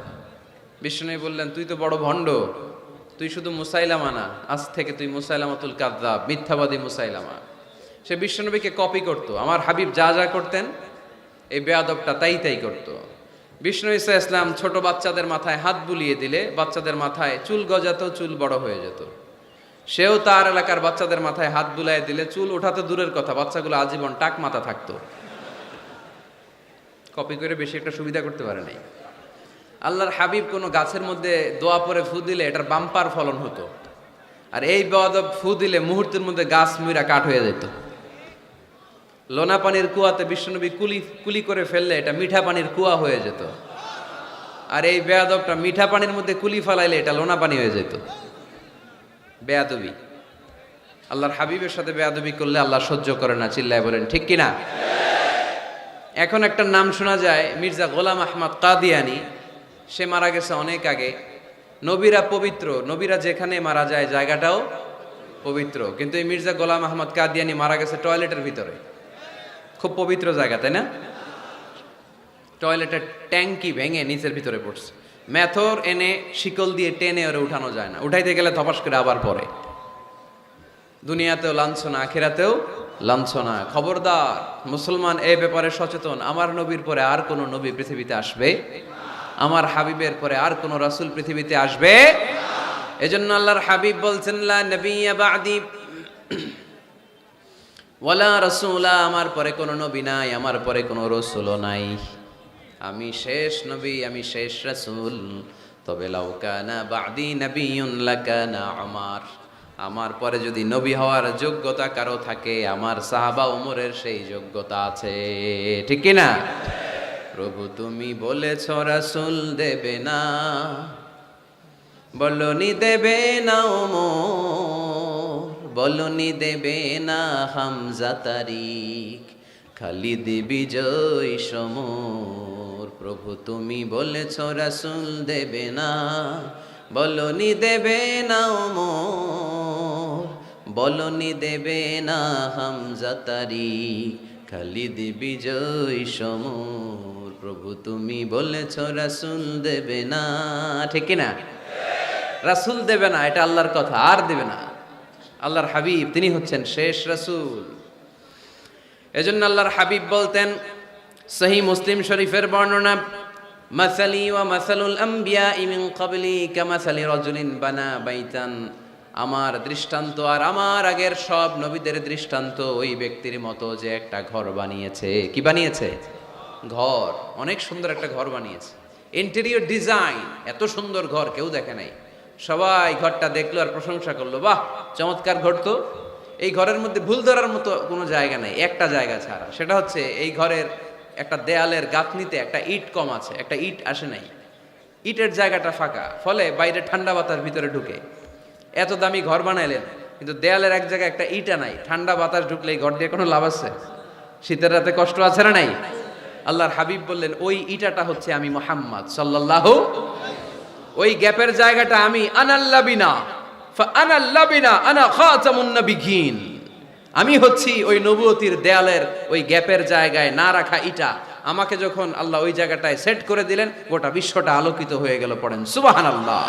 বিষ্ণু বললেন, তুই তো বড় ভণ্ড, তুই শুধু মুসাইলামা না, আজ থেকে তুই মুসাইলামাতুল কাযযাব, মিথ্যাবাদী মুসাইলামা। সে বিশ্বনবীকে কপি করত। আমার হাবিব যা যা করতেন এই বেয়াদবটা তাই তাই করত। বিষ্ণু ঈসা ইসলাম ছোট বাচ্চাদের মাথায় হাত বুলিয়ে দিলে বাচ্চাদের মাথায় চুল গজাতো, চুল বড় হয়ে যেত। সেও তার এলাকার বাচ্চাদের মাথায় হাত বুলিয়ে দিলে চুল ওঠাতে দূরের কথা, বাচ্চাগুলো আজীবন টাক মাথা থাকতো। কপি করে বেশি একটা সুবিধা করতে পারে নাই। আল্লাহর হাবিব কোনো গাছের মধ্যে দোয়া পরে ফু দিলে এটার বাম্পার ফলন হতো, আর এই বেয়াদব ফু দিলে মুহূর্তের মধ্যে গাছ মুইরা কাঠ হয়ে যেত। লোনা পানির কুয়াতে বিশ্বনবী কুলি করে ফেললে এটা মিঠা পানির কুয়া হয়ে যেত, আর এই বেয়াদবটা মিঠা পানির মধ্যে কুলি ফেলাইলে এটা লোনা পানি হয়ে যেত। বেয়াদবি, আল্লাহর হাবিবের সাথে বেয়াদবি করলে আল্লাহ সহ্য করে না। চিল্লায় বলেন ঠিক কিনা? এখন একটা নাম শোনা যায়, মির্জা গোলাম আহমদ কাদিয়ানি। সে মারা গেছে অনেক আগে। নবীরা পবিত্র, নবীরা যেখানে মারা যায় জায়গাটাও পবিত্র, কিন্তু এই মির্জা গোলাম আহমদ কাদিয়ানি মারা গেছে টয়লেটের ভিতরে। খুব পবিত্র জায়গা, তাই না? টয়লেটের ট্যাঙ্কি ভেঙে নিচের ভিতরে পড়ছে। মেথর এনে শিকল দিয়ে টেনে ওরে উঠানো যায় না, উঠাইতে গেলে ধপাস করে আবার পড়ে। দুনিয়াতেও লাঞ্ছনা, আখিরাতেও লাঞ্ছনা। খবরদার মুসলমান এই ব্যাপারে সচেতন। আমার নবীর পরে আর কোন নবী পৃথিবীতে আসবে, আমার হাবিবের পরে আর কোন রাসূল পৃথিবীতে আসবে। এজন্য আল্লাহর হাবিব বলছেন, লা নবিয়্যা বা'দি ওয়ালা রাসূলা, আমার পরে কোনো নবী নাই, আমার পরে কোনো রাসূলও নাই। আমি শেষ নবী, আমি শেষ রাসূল। তবে লাউ কানা বা'দি নাবিয়্যুন লাকানা উমর, আমার পরে যদি নবী হওয়ার যোগ্যতা কারো থাকে, আমার সাহাবা উমরের সেই যোগ্যতা আছে। ঠিক কি না? প্রভু তুমি বলেছ রাসূল দেবে না, বলনি দেবে না ওমর, বলনি দেবে না হামজা তারিক, খালিদ বিজয় সমর। প্রভু তুমি বলেছ রাসূল দেবে না, বলনি দেবে না ওমর, বলনি দেবে না হামজা তারিক, খালিদ বিজয় সমর। প্রভু তুমি বলেছ রাসূল দেবে না। ঠিক না? রাসূল দেবে না, এটা আল্লাহর কথা, আর দেবে না। আল্লাহর হাবিব তিনি হচ্ছেন শেষ রাসূল। এজন্য আল্লাহর হাবিব বলতেন, সহিহ মুসলিম শরীফের বর্ণনা, মাসালি ওয়া মাসালুল আম্বিয়া মিন ক্বাবলি কামাসালি রাজুলিন বানা বাইতান, আমার দৃষ্টান্ত আর আমার আগের সব নবীদের দৃষ্টান্ত ওই ব্যক্তির মতো যে একটা ঘর বানিয়েছে। কি বানিয়েছে? ঘর। অনেক সুন্দর একটা ঘর বানিয়েছে। ইন্টেরিয়র ডিজাইন, এত সুন্দর ঘর কেউ দেখে নাই। সবাই ঘরটা দেখলো আর প্রশংসা করলো, বাহ চমৎকার ঘর তো। এই ঘরের মধ্যে ভুল ধরার মতো কোনো জায়গা নাই, একটা জায়গা ছাড়া। সেটা হচ্ছে এই ঘরের একটা দেয়ালের গাঁথনিতে একটা ইট কম আছে, একটা ইট আসে নাই, ইটের জায়গাটা ফাঁকা, ফলে বাইরে ঠান্ডা বাতাস ভিতরে ঢুকে। এত দামি ঘর বানাইলেন, কিন্তু দেয়ালের এক জায়গায় একটা ইটা নাই, ঠান্ডা বাতাস ঢুকলে এই ঘর দিয়ে কোনো লাভ আছে? শীতের রাতে কষ্ট আছে না নাই? আল্লাহর হাবিব বললেন, ওই ইটাটা হচ্ছে আমি মুহাম্মদ সাল্লাল্লাহু, ওই গ্যাপের জায়গাটা আমি। আনাল্লাবিনা ফাআনাল্লাবিনা আনা খাতামুন নবিয়্যিন, আমি হচ্ছি ওই নবুয়তির দেয়ালের ওই গ্যাপের জায়গায় না রাখা ইটা। আমাকে যখন আল্লাহ ওই জায়গাটায় সেট করে দিলেন, গোটা বিশ্বটা আলোকিত হয়ে গেল। পড়েন সুবহানাল্লাহ।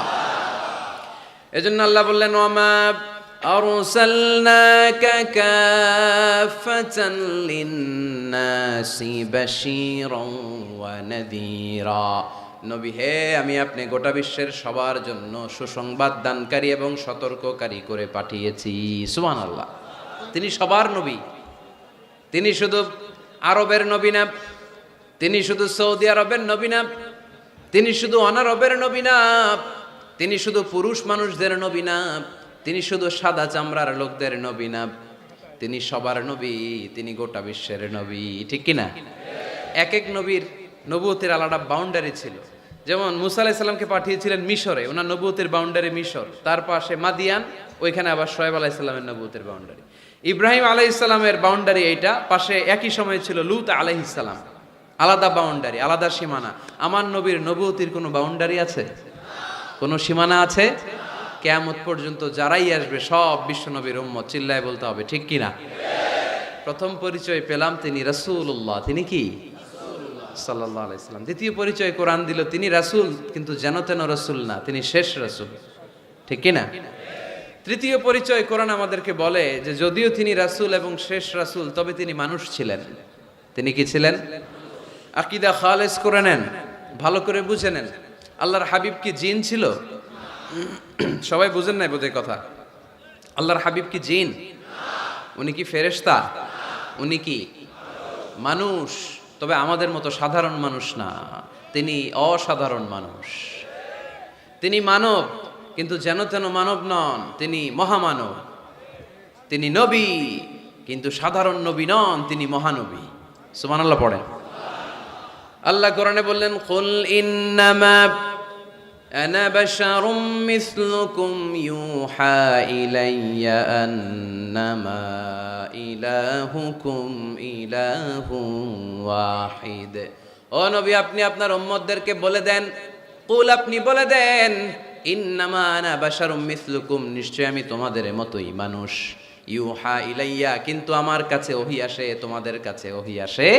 এজন্য আল্লাহ বললেন, ওয়ামা আরসালনাকা কাফাতান লিন্নাসি বাশীরান ওয়া নাযীরা, নবী হে আমি আপনি গোটা বিশ্বের সবার জন্য সুসংবাদ দানকারী এবং সতর্ককারী করে পাঠিয়েছি। সুবহানাল্লাহ। তিনি সবার নবী। তিনি শুধু আরবের নবী না, তিনি শুধু সৌদি আরবের নবী না, তিনি শুধু অনারবের নবী না, তিনি শুধু পুরুষ মানুষদের নবী না, তিনি শুধু সাদা চামড়ার লোকদের নবী না, তিনি সবার নবী, তিনি গোটা বিশ্বের নবী। ঠিক কিনা? এক এক নবীর নবুয়তের আলাদা বাউন্ডারি ছিল। যেমন মুসা আলাইহিস সালামকে পাঠিয়েছিলেন মিশরে, ওনার নবুয়তের বাউন্ডারি মিশর, তার পাশে মাদিয়ান, ওইখানে আবার শোয়েব আলাইহিস সালামের নবুয়তের বাউন্ডারি। ইব্রাহিম আলাইহিস সালামের বাউন্ডারি এইটা, পাশে একই সময় ছিল লূত আলাইহিস সালাম, আলাদা বাউন্ডারি, আলাদা সীমানা। আমার নবীর নবুয়তির কোনো বাউন্ডারি আছে? কোনো সীমানা আছে? কিয়ামত পর্যন্ত যারাই আসবে সব বিশ্ব নবীর উম্মত। চিল্লায় বলতে হবে ঠিক কিনা? প্রথম পরিচয় পেলাম তিনি রাসূলুল্লাহ। তিনি কি? সাল্লাল্লাহু আলাইহি সাল্লাম। দ্বিতীয় পরিচয় কোরআন দিল, তিনি রাসূল, কিন্তু যেন তেন রাসূল না, তিনি শেষ রাসূল। ঠিক কি না? তৃতীয় পরিচয় কোরআন আমাদেরকে বলে যে যদিও তিনি রাসূল এবং শেষ রাসূল, তবে তিনি মানুষ ছিলেন। তিনি কি ছিলেন? আকীদা খালেস করে নেন, ভালো করে বুঝে নেন। আল্লাহর হাবিব কি জিন ছিল? সবাই বুঝেন নাই বোধহয় কথা। আল্লাহর হাবিব কি জিন? উনি কি ফেরেশতা? উনি কি মানুষ? তবে আমাদের মতো সাধারণ মানুষ না, তিনি অসাধারণ মানুষ। তিনি মানব, কিন্তু যেন তেন মানব নন, তিনি মহামানব। তিনি নবী, কিন্তু সাধারণ নবী নন, তিনি মহানবী। সুবহানাল্লাহ পড়েন। আল্লাহ কোরআনে বললেন, কুল ইন্নামা আনা বাশারুম মিসলুকুম ইউহা ইলাইয়া আন্নামা ইলাহুকুম ইলাহুন ওয়াহিদ। ও নবী, আপনি আপনার উম্মতদেরকে বলে দেন, কুল, আপনি বলে দেন, ইন্নামা আনা বাশারুম মিসলুকুম, নিশ্চয় আমি তোমাদের মতোই মানুষ। ইউহা ইলাইয়া, কিন্তু আমার কাছে ওহী আসে, তোমাদের কাছে ওহী আসে।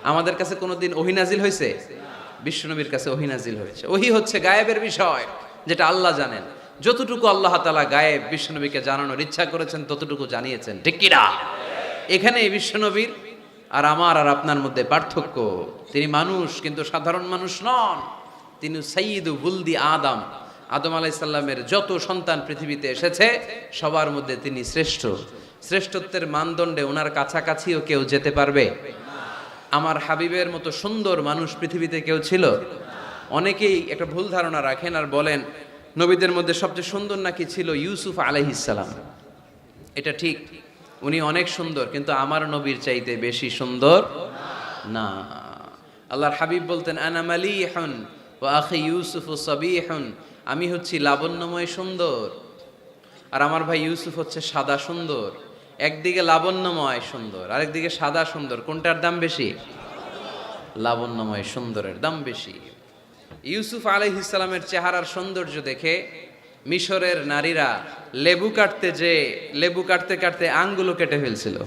আমাদের কাছে কোনোদিন ওহী নাজিল হয়েছে? বিশ্বনবীর কাছে ওহী নাজিল হয়েছে। ওহী হচ্ছে গায়েবের বিষয়, যেটা আল্লাহ জানেন। যতটুকু আল্লাহ তাআলা গায়েব বিশ্বনবীকে জানানোর ইচ্ছা করেছেন, ততটুকু জানিয়েছেন। ঠিক কি না? এখানে বিশ্বনবীর আর আমার আর আপনার মধ্যে পার্থক্য। তিনি মানুষ, কিন্তু সাধারণ মানুষ নন। তিনি সাইয়্যিদু বুলদি আদম। আদম আলাইহিস সালামের যত সন্তান পৃথিবীতে এসেছে, সবার মধ্যে তিনি শ্রেষ্ঠ। শ্রেষ্ঠত্বের মানদণ্ডে ওনার কাছাকাছিও কেউ যেতে পারবে? আমার হাবিবের মতো সুন্দর মানুষ পৃথিবীতে কেউ ছিল? অনেকেই একটা ভুল ধারণা রাখেন আর বলেন নবীদের মধ্যে সবচেয়ে সুন্দর নাকি ছিল ইউসুফ আলাইহিস সালাম। এটা ঠিক, উনি অনেক সুন্দর, কিন্তু আমার নবীর চাইতে বেশি সুন্দর না। আল্লাহর হাবিব বলতেন, আনা মালিহুন ওয়া আখি ইউসুফ সাবিহুন, আমি হচ্ছি লাবণ্যময় সুন্দর, আর আমার ভাই ইউসুফ হচ্ছে সাদা সুন্দর। একদিকে লাবণ্যময় সুন্দর, আরেকদিকে সাদা সুন্দর, কোনটার দাম বেশি? লাবণ্যময় সুন্দরের দাম বেশি। ইউসুফ আলাইহিস সালামের চেহারার সৌন্দর্য দেখে মিশরের নারীরা লেবু কাটতে কাটতে আঙ্গুলও কেটে ফেলছিল।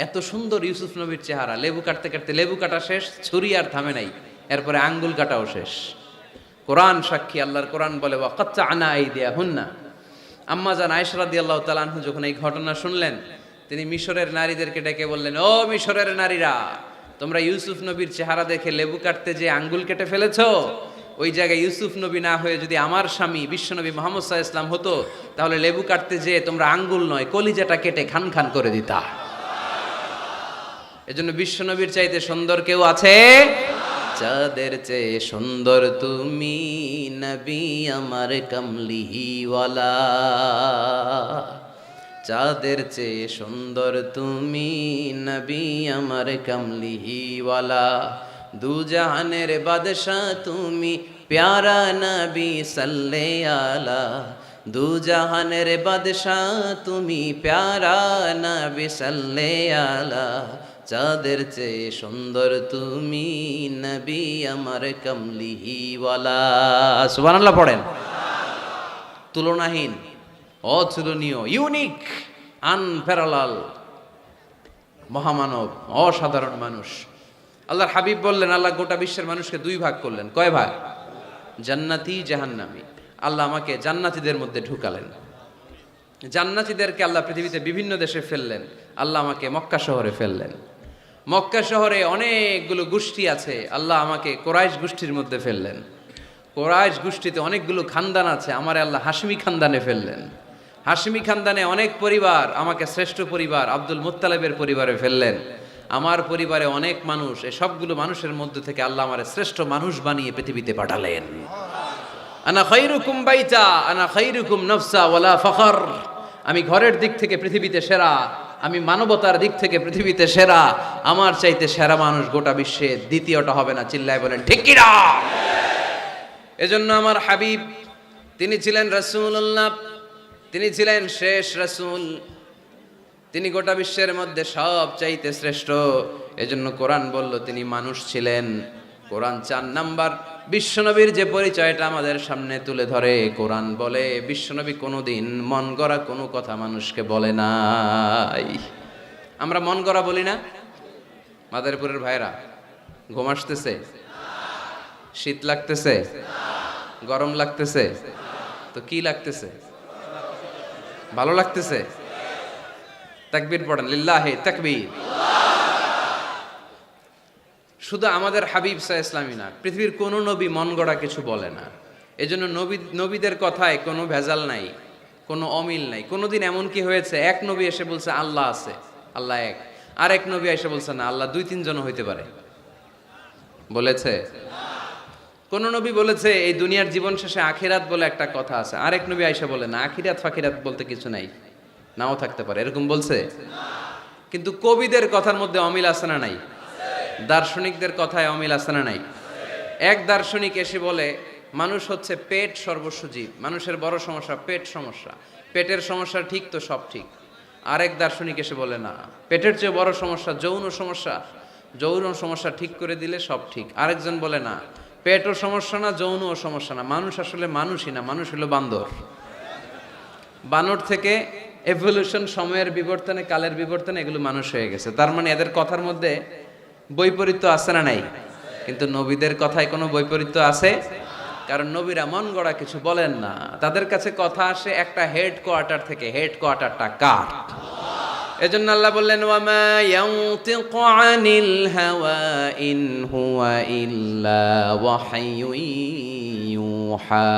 এত সুন্দর ইউসুফ নবীর চেহারা, লেবু কাটতে কাটতে লেবু কাটা শেষ, ছুরি আর থামে নাই, এরপরে আঙ্গুল কাটাও শেষ। কোরআন সাক্ষী, আল্লাহর কোরআন বলে, ওয়া কাত্তা'না আইদিয়াহুন্না। আম্মা জান আয়েশা রাদিয়াল্লাহু তাআলা আনহা যখন এই ঘটনা শুনলেন, তিনি মিশরের নারীদেরকে ডেকে বললেন, ও মিশরের নারীরা, তোমরা ইউসুফ নবীর চেহারা দেখে লেবু কাটতে যে আঙ্গুল কেটে ফেলেছো, ওই জায়গায় ইউসুফ নবী না হয়ে যদি আমার স্বামী বিশ্বনবী মুহাম্মদ সাল্লাল্লাহু আলাইহি ওয়াসাল্লাম হতো, তাহলে লেবু কাটতে যে তোমরা আঙ্গুল নয়, কলিজাটা কেটে খান খান করে দিতা। এজন্য বিশ্বনবীর চাইতে সুন্দর কেউ আছে? চাঁদের চেয়ে সুন্দর তুমি নবী আমার কমলিওয়ালা। চাঁদের চেয়ে সুন্দর তুমি নবী আমার কমলিওয়ালা। দু জাহানের বাদশা তুমি প্যারা নবী সাল্লে আলা। দু জাহানের বাদশা তুমি প্যারা নবী সাল্লে আলা। চাঁদের চেয়ে সুন্দর তুমি নবী আমার কমলিওয়ালা। সুবহানাল্লাহ পড়েন। তুলনাহীন, অতুলনীয়, ইউনিক, আনপ্যারালাল, মহামানব, অসাধারণ মানুষ। আল্লাহর হাবিব বললেন, আল্লাহ গোটা বিশ্বের মানুষকে দুই ভাগ করলেন। কয় ভাগ? জান্নাতি, জাহান্নামী। আল্লাহ আমাকে জান্নাতীদের মধ্যে ঢুকালেন। জান্নাতীদেরকে আল্লাহ পৃথিবীতে বিভিন্ন দেশে ফেললেন, আল্লাহ আমাকে মক্কা শহরে ফেললেন। মক্কা শহরে অনেকগুলো গোষ্ঠী আছে, আল্লাহ আমাকে কোরাইশ গোষ্ঠীর মধ্যে ফেললেন। কোরাইশ গোষ্ঠীতে অনেকগুলো খানদান আছে, আমারে আল্লাহ হাশমি খানদানে ফেললেন। হাশমি খানদানে অনেক পরিবার, আমাকে শ্রেষ্ঠ পরিবার আব্দুল মুত্তালিবের পরিবারে ফেললেন। আমার পরিবারে অনেক মানুষ, এই সবগুলো মানুষের মধ্যে থেকে আল্লাহ আমারে শ্রেষ্ঠ মানুষ বানিয়ে পৃথিবীতে পাঠালেন। আনা খায়রুকুম বাইতা আনা খায়রুকুম নফসা ওয়ালা ফখর। আমি ঘরের দিক থেকে পৃথিবীতে সেরা, আমি মানবতার দিক থেকে পৃথিবীতে সেরা। আমার চাইতে সেরা মানুষ গোটা বিশ্বে দ্বিতীয়টা হবে না। চিল্লায় বলেন ঠিক কি না? এজন্য আমার হাবিব, তিনি ছিলেন রাসূলুল্লাহ, তিনি ছিলেন শেষ রাসূল, তিনি গোটা বিশ্বের মধ্যে সব চাইতে শ্রেষ্ঠ। এজন্য কোরআন বলল তিনি মানুষ ছিলেন। কোরআন 4 নাম্বার বিশ্বনবীর যে পরিচয়টা আমাদের সামনে তুলে ধরে, কোরআন বলে বিশ্বনবী কোনোদিন মন গড়া কোনো কথা মানুষকে বলে নাই। আমরা মন গড়া বলি না? মাদারীপুরের ভাইরা, ঘুম আসতেছে? শীত লাগতেছে? গরম লাগতেছে? তো কি লাগতেছে? ভালো লাগতেছে? তাকবীর পড়েন, লিল্লাহি তাকবীর। শুধু আমাদের হাবিব সাল্লাল্লাহু আলাইহি ওয়াসাল্লামই না, পৃথিবীর কোনো নবী মন গড়া কিছু বলে না। এজন্য নবীদের কথায় কোনো ভেজাল নাই, কোনো অমিল নাই। কোনোদিন এমন কি হয়েছে এক নবী এসে বলছে আল্লাহ আছে, আল্লাহ এক, আর এক নবী এসে বলছে না আল্লাহ দুই তিনজন হইতে পারে? বলেছে? কোন নবী বলেছে এই দুনিয়ার জীবন শেষে আখিরাত বলে একটা কথা আছে, আরেক নবী আয়েশা বলে না আখিরাত ফাকিরাত বলতে কিছু নাই, নাও থাকতে পারে, এরকম বলছে? কিন্তু কবিদের কথার মধ্যে অমিল আছে না নাই? দার্শনিকদের কথায় অমিল আছে না নাই? এক দার্শনিক এসে বলে মানুষ হচ্ছে পেট সর্বস্ব জীব, মানুষের বড় সমস্যা পেট সমস্যা, পেটের সমস্যা ঠিক তো সব ঠিক। আরেক দার্শনিক এসে বলে না, পেটের চেয়ে বড় সমস্যা যৌন সমস্যা, যৌন সমস্যা ঠিক করে দিলে সব ঠিক। আরেকজন বলে না, পেটও সমস্যা না, যৌনও সমস্যা না, মানুষ আসলে মানুষই না, মানুষ হলো বান্দর। বানর থেকে এভলিউশন, সময়ের বিবর্তনে, কালের বিবর্তনে এগুলো মানুষ হয়ে গেছে। তার মানে এদের কথার মধ্যে বৈপরীত্য আছে না নাই? কিন্তু নবীদের কথায় কোনো বৈপরীত্য আছে? কারণ নবীরা মন গড়া কিছু বলেন না, তাদের কাছে কথা আসে একটা হেড কোয়ার্টার থেকে। হেড কোয়ার্টারটা কার? এজন্য আল্লাহ বললেন ওয়ামা ইয়ানতিকু আনিল হাওয়া ইন হুয়া ইল্লা ওয়াহয়ুন ইউহা।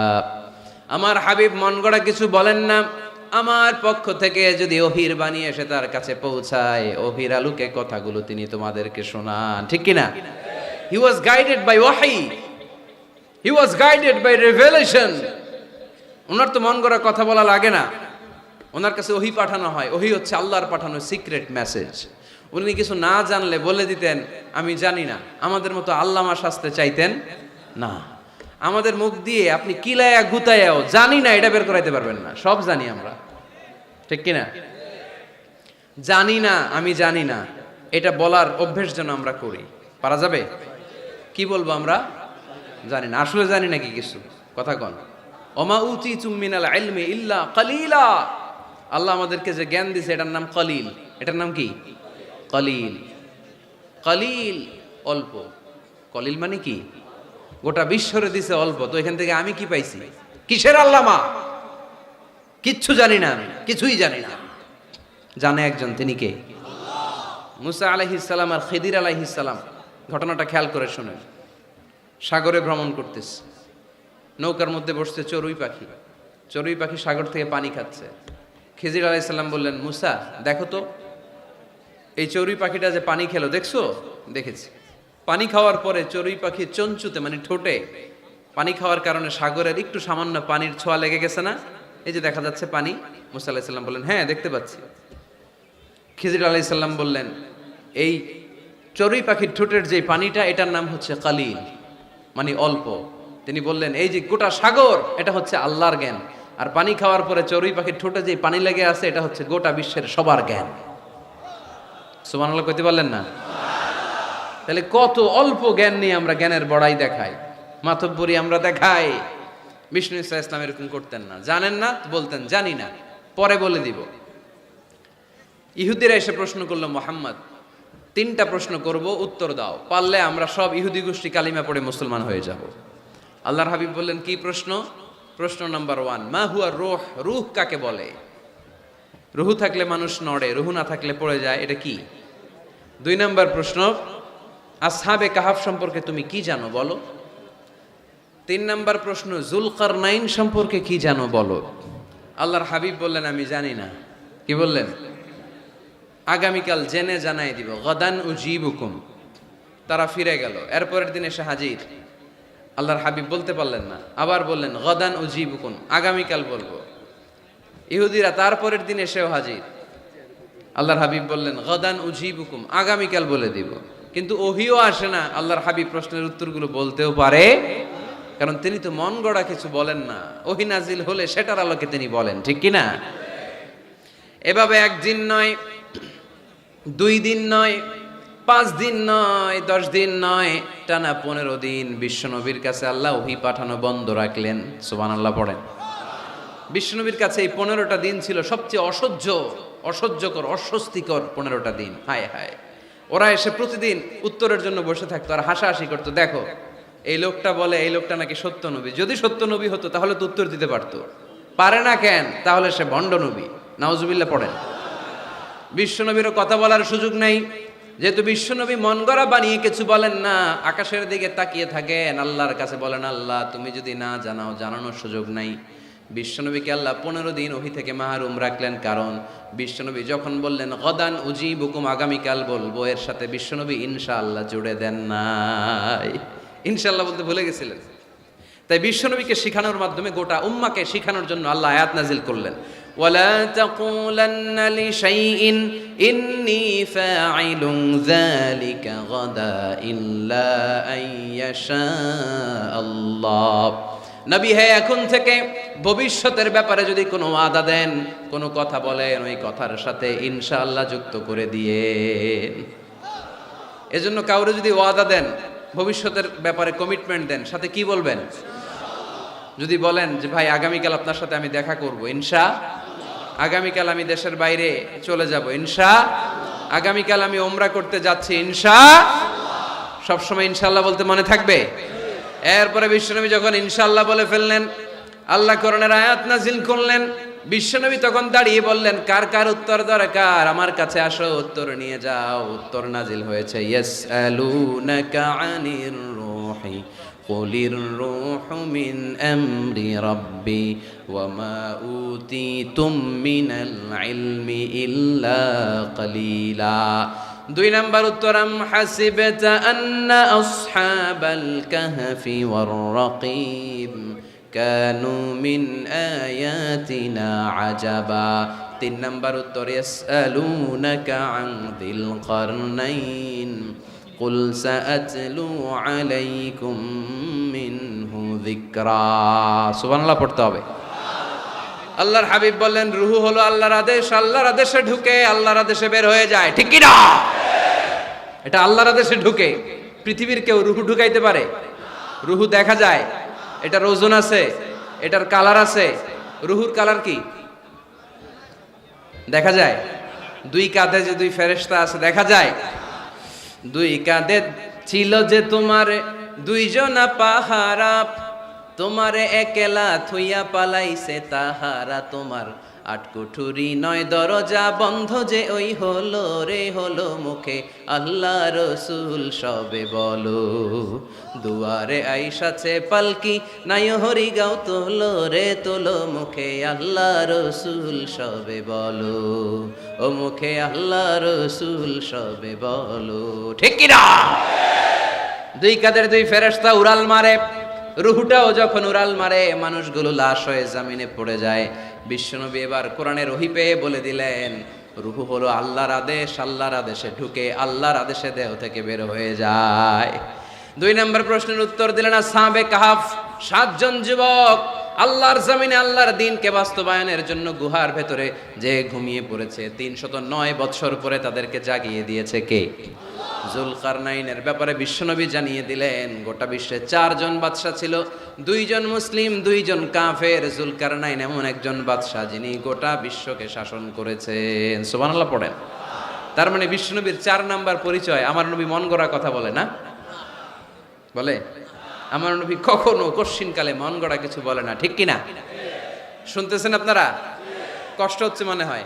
আমার হাবিব মন গড়া কিছু বলেন না, আমার পক্ষ থেকে যদি ওহির বাণী এসে তার কাছে পৌঁছায়, ওহির আলোকে কথাগুলো তিনি তোমাদেরকে শোনান, ঠিক কি না? হি ওয়াজ গাইডেড বাই ওয়াহি, হি ওয়াজ গাইডেড বাই রেভেলেশন। ওনার তো মন গড়া কথা বলা লাগে না, ওনার কাছে ওহি পাঠানো হয়। ওহি হচ্ছে আল্লাহর পাঠানো সিক্রেট মেসেজ। উনি কিছু না জানলে বলে দিতেন আমি জানি না, আমাদের মতো আল্লামা শাস্তে চাইতেন না। আমাদের মুখ দিয়ে আপনি কিলায়া গুতায়াও জানি না এটা বের করাইতে পারবেন না, সব জানি আমরা, ঠিক কিনা? জানি না, আমি জানি না, এটা বলার অভ্যেস যেন আমরা করি। পারা যাবে? কি বলবো আমরা? জানি না। আসলে জানি নাকি কিছু? কথা কন। ওমা উতিতুম মিনাল ইলমি ইল্লা কালিলা। আল্লাহ আমাদেরকে যে জ্ঞান দিয়েছে এটার নাম কলিল। এটার নাম কি? কলিল। কলিল অল্প। কলিল মানে কি? গোটা বিশ্বরে দিছে অল্প, তো এখান থেকে আমি কি পাইছি? কিসের আল্লামা? কিচ্ছু জানি না, আমি কিছুই জানি না। জানে একজন, তিনি কে? মুসা আলাইহিস সালাম আর খিদির আলাইহিস সালাম। ঘটনাটা খেয়াল করে শুনেন। সাগরে ভ্রমণ করতেছে, নৌকার মধ্যে বসছে চড়ুই পাখি। চড়ুই পাখি সাগর থেকে পানি খাচ্ছে। খিজির আলাইহিস সালাম বললেন, মুসা দেখো তো এই চড়ুই পাখিটা যে পানি খেলো, দেখছো? দেখেছি। পানি খাওয়ার পরে চড়ুই পাখি চঞ্চুতে মানে ঠোঁটে পানি খাওয়ার কারণে সাগরের একটু সামান্য পানির ছোঁয়া লেগে গেছে না? এই যে দেখা যাচ্ছে পানি। মুসা আলাইহিস সালাম বললেন, হ্যাঁ দেখতে পাচ্ছি। খিজির আলাইহিস সালাম বললেন, এই চড়ুই পাখির ঠোঁটের যে পানিটা, এটার নাম হচ্ছে কালিল, মানে অল্প। তিনি বললেন, এই যে গোটা সাগর এটা হচ্ছে আল্লাহর জ্ঞান, আর পানি খাওয়ার পরে চড়ুই পাখির ঠোঁটে যে পানি লেগে আছে এটা হচ্ছে গোটা বিশ্বের সবার জ্ঞান। সুবহানাল্লাহ কইতে পারলেন না? তাহলে কত অল্প জ্ঞান নিয়ে আমরা জ্ঞানের বড়াই দেখাই, মাতব্বরি আমরা দেখাই। বিষ্ণু ইসা ইসলাম এরকম করতেন না। জানেন না বলতেন জানি না, পরে বলে দিব। ইহুদিরা এসে প্রশ্ন করলো, মুহাম্মদ 3টা প্রশ্ন করব, উত্তর দাও, পারলে আমরা সব ইহুদি গোষ্ঠী কালিমা পড়ে মুসলমান হয়ে যাব। আল্লাহর হাবিব বললেন, কি প্রশ্ন? প্রশ্ন নাম্বার 1, মা হুয়া রূহ। রূহ কাকে বলে? রুহু থাকলে মানুষ নড়ে, রুহু না থাকলে পড়ে যায়, এটা কি? 2 নাম্বার প্রশ্ন, আসহাবে কাহাফ সম্পর্কে তুমি কি জানো বলো। 3 নাম্বার প্রশ্ন, জুলকারনাইন সম্পর্কে কি জানো বলো। আল্লাহর হাবিব বললেন, আমি জানি না। কি বললেন? আগামীকাল জেনে জানাই দিব। গদান উজিবুকুম। তারা ফিরে গেল। এরপরের দিন এসে হাজির। আল্লাহর হাবিব বলতে পারলেন না, আবার বললেন গদান উজিবুকুম, আগামীকাল বলবো। ইহুদিরা তারপরের দিন এসেও হাজির। আল্লাহর হাবিব বললেন গদান উজিবুকুম, আগামীকাল বলে দিব। কিন্তু ওহিও আসে না আল্লাহর হাবিব প্রশ্নের উত্তরগুলো বলতেও পারে, কারণ তিনি তো মন গড়া কিছু বলেন না। ওহি নাজিল হলে সেটার আলোকে তিনি বলেন, ঠিক কি না? এভাবে 1 দিন নয়, 2 দিন নয়, 5 দিন নয়, 10 দিন নয়, টানা 15 দিন বিশ্বনবীর কাছে আল্লাহ ওহী পাঠানো বন্ধ রাখলেন। সুবহানাল্লাহ পড়েন। বিশ্বনবীর কাছে এই 15টা দিন ছিল সবচেয়ে অসহ্যকর, অস্বস্তিকর 15টা দিন। হায় হায়, ওরা এসে প্রতিদিন উত্তরের জন্য বসে থাকতো আর হাসাহাসি করতো, দেখো এই লোকটা বলে এই লোকটা নাকি সত্য নবী, যদি সত্য নবী হতো তাহলে তো উত্তর দিতে পারতো, পারে না কেন, তাহলে সে ভণ্ড নবী। নাউজুবিল্লাহ পড়েন। বিশ্বনবীরও কথা বলার সুযোগ নেই, যেহেতু বিশ্বনবী মন গড়া বানিয়ে কিছু বলেন না, আকাশের দিকে তাকিয়ে থাকেন, আল্লাহর কাছে বলেন আল্লাহ তুমি যদি না জানাও জানানোর সুযোগ নাই। বিশ্বনবীকে আল্লাহ 15 দিন ওহী থেকে মাহরুম রাখলেন, কারণ বিশ্বনবী যখন বললেন গদান উজিবুকুম, আগামীকাল বলবো, এর সাথে বিশ্বনবী ইনশাআল্লাহ জুড়ে দেন নাই, ইনশাআল্লাহ বলতে ভুলে গেছিলেন। তাই বিশ্বনবীকে শিখানোর মাধ্যমে গোটা উম্মাকে শিখানোর জন্য আল্লাহ আয়াত নাজিল করলেন, ওয়ালা তাকুলান্না লিশাইইন ইন্নী ফাঈলুন যালিকা গাদা ইল্লা আইয়াশা আল্লাহ। নবী হে, এখন থেকে ভবিষ্যতের ব্যাপারে যদি কোনো ওয়াদা দেন, কোনো কথা বলেন, ওই কথার সাথে ইনশাআল্লাহ যুক্ত করে দিয়েন। এজন্য কাউরে যদি ওয়াদা দেন, ভবিষ্যতের ব্যাপারে কমিটমেন্ট দেন, সাথে কি বলবেন? যদি বলেন যে ভাই আগামীকাল আপনার সাথে আমি দেখা করব, ইনশা, আগামীকাল আমি দেশের বাইরে চলে যাব, ইনশা, আগামীকাল আমি ওমরা করতে যাচ্ছি, ইনশা, সবসময় ইনশাআল্লাহ বলতে মনে থাকবে। এরপরে বিশ্বনবী যখন ইনশাআল্লাহ বলে ফেললেন, আল্লাহ কোরআনের আয়াত নাজিল করলেন। বিশ্বনবী তখন দাঁড়িয়ে বললেন, কার কার উত্তর দরকার আমার কাছে আসো, উত্তর নিয়ে যাও। উত্তর নাজিল হয়েছে, ইয়াসআলুনাকা আনির রূহি কুলির রূহু মিন আমরি রাব্বি ওয়া মা উতিতুম মিনাল ইলমি ইল্লা কালিলা। 2 নাম্বার উত্তর, আম হাসিবতা আন্না আসহাবাল কাহফি ওয়ার রাকিব কানু মিন আয়াতিনা আজাবা। 3 নাম্বার উত্তর, ইয়াসআলুনাকা আন যিল কারনাইন কুল সাআতলু আলাইকুম মিনহু যিকরা। সুবহানাল্লাহ পড়তে হবে। আল্লাহর হাবিব বললেন, রুহু হলো আল্লাহর আদেশ, আল্লাহর আদেশে ঢুকে আল্লাহর আদেশে বের হয়ে যায়, ঠিক কি না? এটা আল্লাহর আদেশে ঢুকে। পৃথিবীর কেউ রুহু ঢুকাইতে পারে? রুহু দেখা যায়, এটার ওজন আছে, এটার কালার আছে। রুহুর কালার কি দেখা যায়? 2 কাঁধে যে 2 ফেরেশতা আছে দেখা যায়? 2 কাঁধে ছিল যে তোমার 2 জনা পাহারা, তোমারে একলা থুইয়া পালাইছে তাহারা, তোমার 8 কুঠুরি 9 দরজা বন্ধ যে ওই হলো রে হলো, মুখে আল্লাহ রসুল সবে বলো, দুয়ারে আইসাছে পালকি নাই হরি গাও তোলো রে তোলো, মুখে আল্লাহ রসুল সবে বলো, ও মুখে আল্লাহ রসুল সবে বলো, ঠিক কি না? 2 কাঁধের 2 ফেরেশতা উড়াল মারে, রুহুটাও যখন উড়াল মারে মানুষগুলো লাশ হয়ে জমিনে পড়ে যায়। বিশ্বনবী এবার কোরআনের ওহী পেয়ে বলে দিলেন, রুহু হলো আল্লাহর আদেশ, আল্লাহর আদেশে ঢুকে আল্লাহর আদেশে দেহ থেকে বের হয়ে যায়। 2 নম্বর প্রশ্নের উত্তর দিলেন আসহাবে কাহাফ, 7 জন যুবক আল্লাহর জমিনে আল্লাহর দ্বীনকে বাস্তবায়নের জন্য গুহার ভেতরে যে ঘুমিয়ে পড়েছে। 309 বছর পরে তাদেরকে জাগিয়ে দিয়েছে কে? জুলকারনাইনের ব্যাপারে বিশ্বনবী জানিয়ে দিলেন, গোটা বিশ্বে 4 জন বাদশা ছিল, 2 জন মুসলিম 2 জন কাফের। জুলকারনাইন এমন একজন বাদশা যিনি গোটা বিশ্বকে শাসন করেছেন। সুবহানাল্লাহ পড়েন। তার মানে বিশ্বনবীর 4 নাম্বার পরিচয়, আমার নবী মন গড়া কথা বলে না, বলে? আমার নবী কখনো কশ্চিনকালে মন গড়া কিছু বলে না, ঠিক কি না? শুনতেছেন আপনারা? কষ্ট হচ্ছে মনে হয়?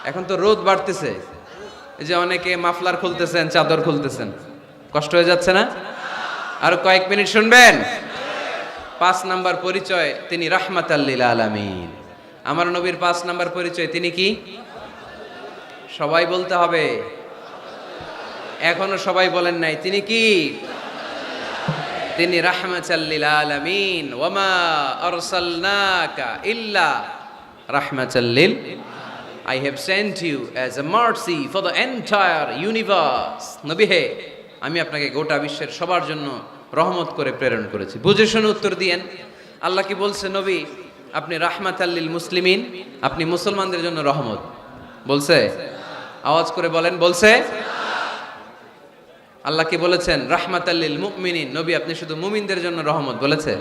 এখন তো রোদ বাড়তেছে, এই যে অনেকে মাফলার খুলতেছেন, চাদর খুলতেছেন, কষ্ট হয়ে যাচ্ছে না? আর কয়েক মিনিট শুনবেন। 5 নাম্বার পরিচয়, তিনি রাহমাতাল লিল আলামিন। আমার নবীর 5 নাম্বার পরিচয়, তিনি কি? সবাই বলতে হবে, এখনো সবাই বলেন নাই। তিনি কি? তিনি রাহমাতাল লিল আলামিন। ওয়া মা আরসালনাকা ইল্লা রাহমাতাল লিল, I have sent you as a mercy for the entire universe. নবী হে, আমি আপনাকে গোটা বিশ্বের সবার জন্য রহমত করে প্রেরণ করেছি। বুঝে শুনে উত্তর দিয়েন। আল্লাহ কি বলছে? নবী আপনি রাহমাতাল লিল মুসলিমিন, আপনি মুসলমানদের জন্য রহমত। বলছে? আওয়াজ করে বলেন, বলছে? আল্লাহ কি বলেছেন? রাহমাতাল লিল মুমিনিন, নবী আপনি শুধু মুমিনদের জন্য রহমত, বলেছে?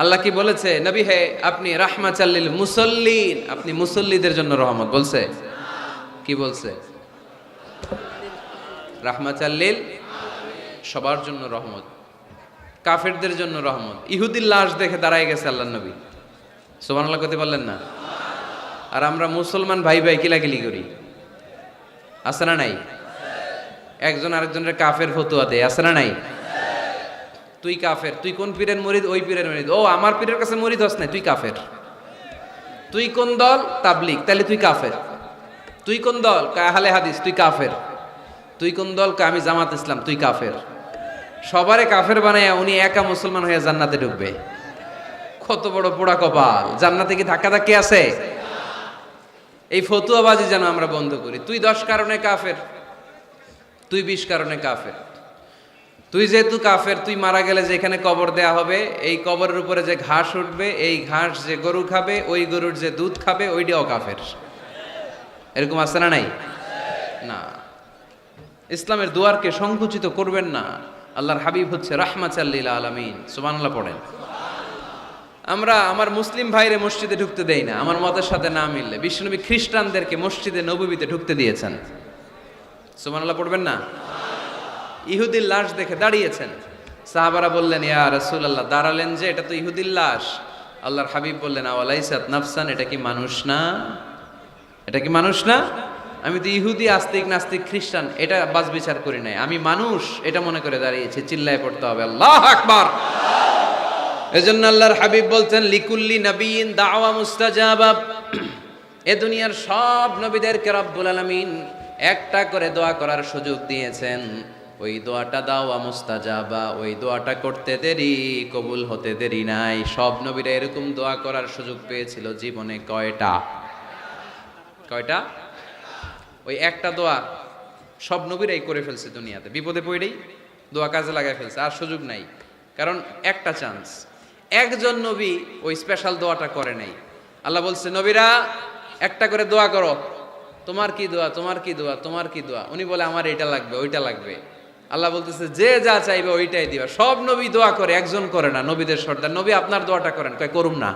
আল্লাহ কি বলেছে? নবী হে আপনি রাহমাতাল লিল মুসাল্লিন, আপনি মুসল্লিদের জন্য রহমত, বলছে? কি বলছে? রাহমাতাল্লিল, সবার জন্য রহমত, কাফেরদের জন্য রহমত। ইহুদির লাশ দেখে দাঁড়ায় গেছে আল্লাহর নবী, সুবহানাল্লাহ করতে পারলেন না? আর আমরা মুসলমান ভাই ভাই কিলাকিলি করি, আছে না নাই? একজন আরেকজনের কাফের ফতুয়া দেয়, আছে না নাই? তুই কাফের, তুই কোন পীরের মুরিদ? ওই পীরের মুরিদ। ও আমার পীরের কাছে মুরিদ হস নাই, তুই কাফের। তুই কোন দল? তাবলিগ, তাহলে তুই কাফের। তুই কোন দল? আহলে হাদিস, তুই কাফের। তুই কোন দল? আমি জামাত ইসলাম, তুই কাফের। সবারে কাফের বানায়া উনি একা মুসলমান হয়ে জান্নাতে ঢুকবে। কত বড় পোড়া কপাল! জান্নাতে কি ধাক্কা ধাক্কি আছে? এই ফতুয়াবাজি যেন আমরা বন্ধ করি। তুই 10 কারণে কাফের, তুই 20 কারণে কাফের। তুই যেহেতু কাফের, তুই মারা গেলে যেখানে কবর দেয়া হবে, এই কবরের উপরে যে ঘাস উঠবে, এই ঘাস যে গরু খাবে, ওই গরুর যে দুধ খাবে, ওইটাও কাফের। এরকম আছে না নাই? না, ইসলামের দুয়ারকে সংকুচিত করবেন না। আল্লাহর হাবিব হচ্ছে রাহমাতাল লিল আলামিন, সুবহানাল্লাহ পড়েন। আমরা আমার মুসলিম ভাইরে মসজিদে ঢুকতে দেই না, আমার মতের সাথে না মিললে। বিশ্বনবী খ্রিস্টানদেরকে মসজিদে নববীতে ঢুকতে দিয়েছেন, সুবহানাল্লাহ পড়বেন না? ইহুদির লাশ দেখে দাঁড়িয়েছেন, সাহাবারা বললেন ইয়া রাসূলুল্লাহ, দাঁড়ালেন যে, এটা তো ইহুদির লাশ। আল্লাহর হাবিব বললেন আওয়ালাইসাত নাফসান, এটা কি মানুষ না? এটা কি মানুষ না? আমি তো ইহুদি, আস্তিক, নাস্তিক, খ্রিস্টান এটা বাজ বিচার করি নাই, আমি মানুষ এটা মনে করে দাঁড়িয়েছি। চিল্লায় পড়তে হবে আল্লাহু আকবার। এজন্য আল্লাহর হাবিব বলতেন লিকুল্লি নবিয়িন দাওয়া মুস্তাজাবা। এ দুনিয়ার সব নবীদেরকে রব্বুল আলামিন একটা করে দোয়া করার সুযোগ দিয়েছেন। ওই দোয়াটা দাওয়া মুস্তাজাবা, ওই দোয়াটা করতে দেরি, কবুল হতে দেরি নাই। সব নবীরা এরকম দোয়া করার সুযোগ পেয়েছিল জীবনে। কয়টা? কয়টা? ওই একটা দোয়া সব নবীরাই করে ফেলছে দুনিয়াতে। বিপদে পড়েই দোয়া কাজে লাগাই ফেলছে, আর সুযোগ নাই। কারণ একটা চান্স, একজন নবী ওই স্পেশাল দোয়াটা করে নাই। আল্লাহ বলছে নবীরা একটা করে দোয়া করো, তোমার কি দোয়া, তোমার কি দোয়া, তোমার কি দোয়া? উনি বলে আমার এটা লাগবে, ওইটা লাগবে। আল্লাহ বলতেছে যে যা চাইবে ওইটাই দিবা। সব নবী দোয়া করে, একজন করে না। নবীদের সর্দার নবী, আপনার দোয়াটা করেন। কয় করুম না,